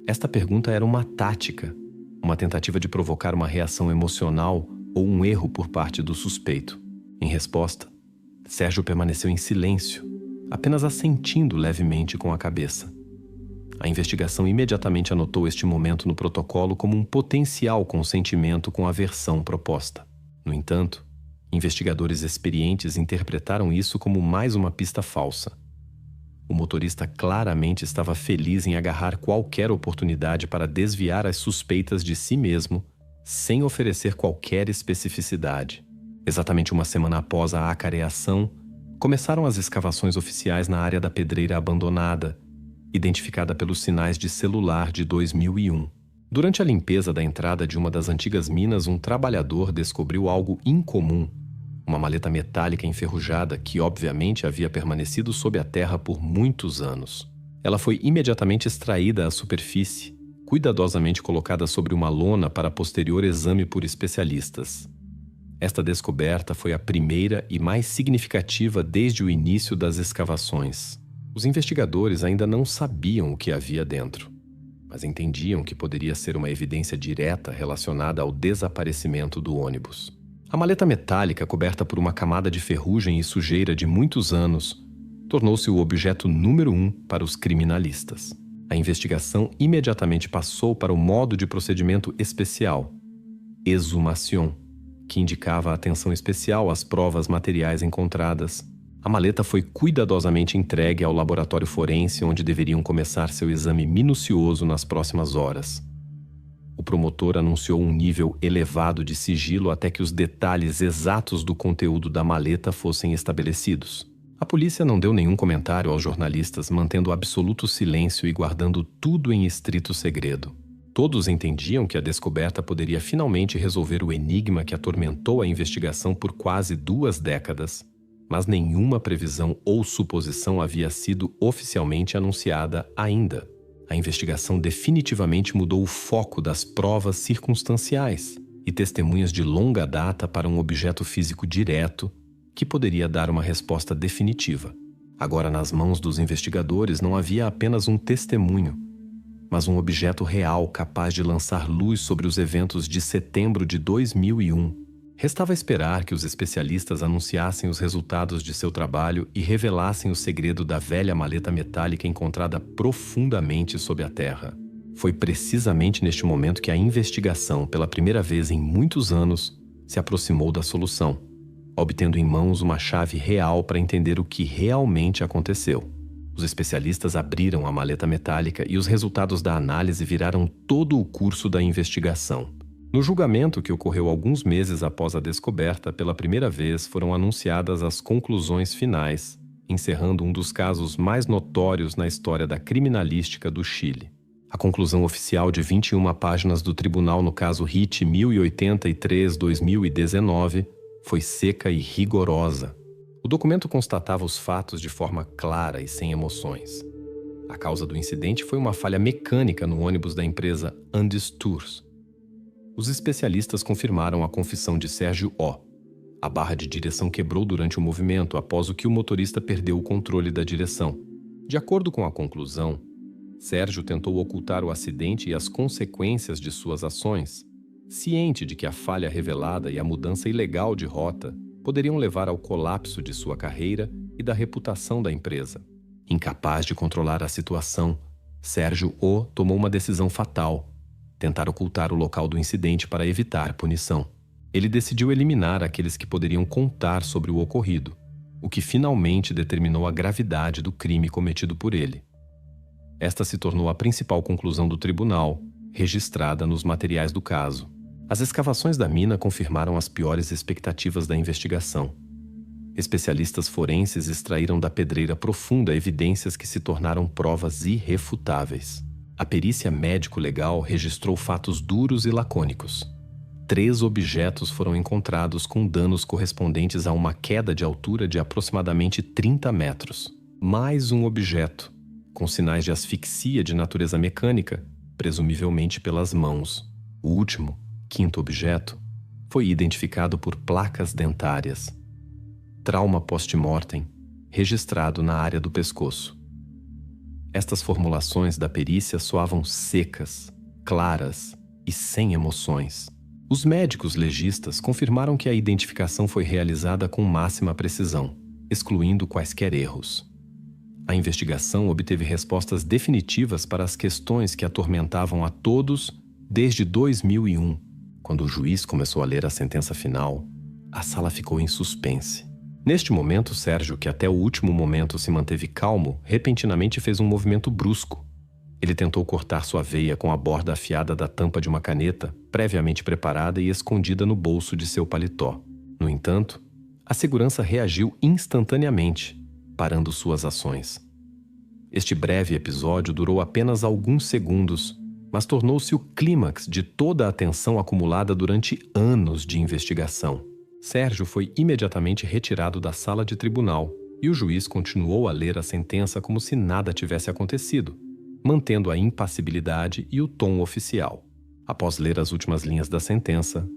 Esta pergunta era uma tática, uma tentativa de provocar uma reação emocional ou um erro por parte do suspeito. Em resposta, Sérgio permaneceu em silêncio, apenas assentindo levemente com a cabeça. A investigação imediatamente anotou este momento no protocolo como um potencial consentimento com a versão proposta. No entanto, investigadores experientes interpretaram isso como mais uma pista falsa. O motorista claramente estava feliz em agarrar qualquer oportunidade para desviar as suspeitas de si mesmo, sem oferecer qualquer especificidade. Exatamente uma semana após a acareação, começaram as escavações oficiais na área da pedreira abandonada, identificada pelos sinais de celular de 2001. Durante a limpeza da entrada de uma das antigas minas, um trabalhador descobriu algo incomum: uma maleta metálica enferrujada que, obviamente, havia permanecido sob a terra por muitos anos. Ela foi imediatamente extraída à superfície, cuidadosamente colocada sobre uma lona para posterior exame por especialistas. Esta descoberta foi a primeira e mais significativa desde o início das escavações. Os investigadores ainda não sabiam o que havia dentro, mas entendiam que poderia ser uma evidência direta relacionada ao desaparecimento do ônibus. A maleta metálica, coberta por uma camada de ferrugem e sujeira de muitos anos, tornou-se o objeto número 1 para os criminalistas. A investigação imediatamente passou para o modo de procedimento especial, exumação, que indicava atenção especial às provas materiais encontradas. A maleta foi cuidadosamente entregue ao laboratório forense, onde deveriam começar seu exame minucioso nas próximas horas. O promotor anunciou um nível elevado de sigilo até que os detalhes exatos do conteúdo da maleta fossem estabelecidos. A polícia não deu nenhum comentário aos jornalistas, mantendo absoluto silêncio e guardando tudo em estrito segredo. Todos entendiam que a descoberta poderia finalmente resolver o enigma que atormentou a investigação por quase 2 décadas. Mas nenhuma previsão ou suposição havia sido oficialmente anunciada ainda. A investigação definitivamente mudou o foco das provas circunstanciais e testemunhas de longa data para um objeto físico direto que poderia dar uma resposta definitiva. Agora, nas mãos dos investigadores, não havia apenas um testemunho, mas um objeto real capaz de lançar luz sobre os eventos de setembro de 2001. Restava esperar que os especialistas anunciassem os resultados de seu trabalho e revelassem o segredo da velha maleta metálica encontrada profundamente sob a terra. Foi precisamente neste momento que a investigação, pela primeira vez em muitos anos, se aproximou da solução, obtendo em mãos uma chave real para entender o que realmente aconteceu. Os especialistas abriram a maleta metálica e os resultados da análise viraram todo o curso da investigação. No julgamento, que ocorreu alguns meses após a descoberta, pela primeira vez foram anunciadas as conclusões finais, encerrando um dos casos mais notórios na história da criminalística do Chile. A conclusão oficial de 21 páginas do tribunal no caso RIT 1083-2019 foi seca e rigorosa. O documento constatava os fatos de forma clara e sem emoções. A causa do incidente foi uma falha mecânica no ônibus da empresa Andes Tours. Os especialistas confirmaram a confissão de Sérgio O. A barra de direção quebrou durante o movimento após o que o motorista perdeu o controle da direção. De acordo com a conclusão, Sérgio tentou ocultar o acidente e as consequências de suas ações, ciente de que a falha revelada e a mudança ilegal de rota poderiam levar ao colapso de sua carreira e da reputação da empresa. Incapaz de controlar a situação, Sérgio O tomou uma decisão fatal: tentar ocultar o local do incidente para evitar punição. Ele decidiu eliminar aqueles que poderiam contar sobre o ocorrido, o que finalmente determinou a gravidade do crime cometido por ele. Esta se tornou a principal conclusão do tribunal, registrada nos materiais do caso. As escavações da mina confirmaram as piores expectativas da investigação. Especialistas forenses extraíram da pedreira profunda evidências que se tornaram provas irrefutáveis. A perícia médico-legal registrou fatos duros e lacônicos. 3 objetos foram encontrados com danos correspondentes a uma queda de altura de aproximadamente 30 metros. Mais um objeto, com sinais de asfixia de natureza mecânica, presumivelmente pelas mãos. O último, 5º objeto, foi identificado por placas dentárias. Trauma post-mortem, registrado na área do pescoço. Estas formulações da perícia soavam secas, claras e sem emoções. Os médicos legistas confirmaram que a identificação foi realizada com máxima precisão, excluindo quaisquer erros. A investigação obteve respostas definitivas para as questões que atormentavam a todos desde 2001. Quando o juiz começou a ler a sentença final, a sala ficou em suspense. Neste momento, Sérgio, que até o último momento se manteve calmo, repentinamente fez um movimento brusco. Ele tentou cortar sua veia com a borda afiada da tampa de uma caneta, previamente preparada e escondida no bolso de seu paletó. No entanto, a segurança reagiu instantaneamente, parando suas ações. Este breve episódio durou apenas alguns segundos, mas tornou-se o clímax de toda a tensão acumulada durante anos de investigação. Sérgio foi imediatamente retirado da sala de tribunal e o juiz continuou a ler a sentença como se nada tivesse acontecido, mantendo a impassibilidade e o tom oficial. Após ler as últimas linhas da sentença,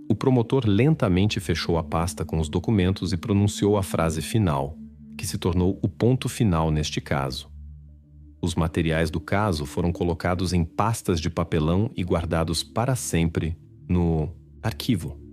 o promotor lentamente fechou a pasta com os documentos e pronunciou a frase final, que se tornou o ponto final neste caso. Os materiais do caso foram colocados em pastas de papelão e guardados para sempre no arquivo.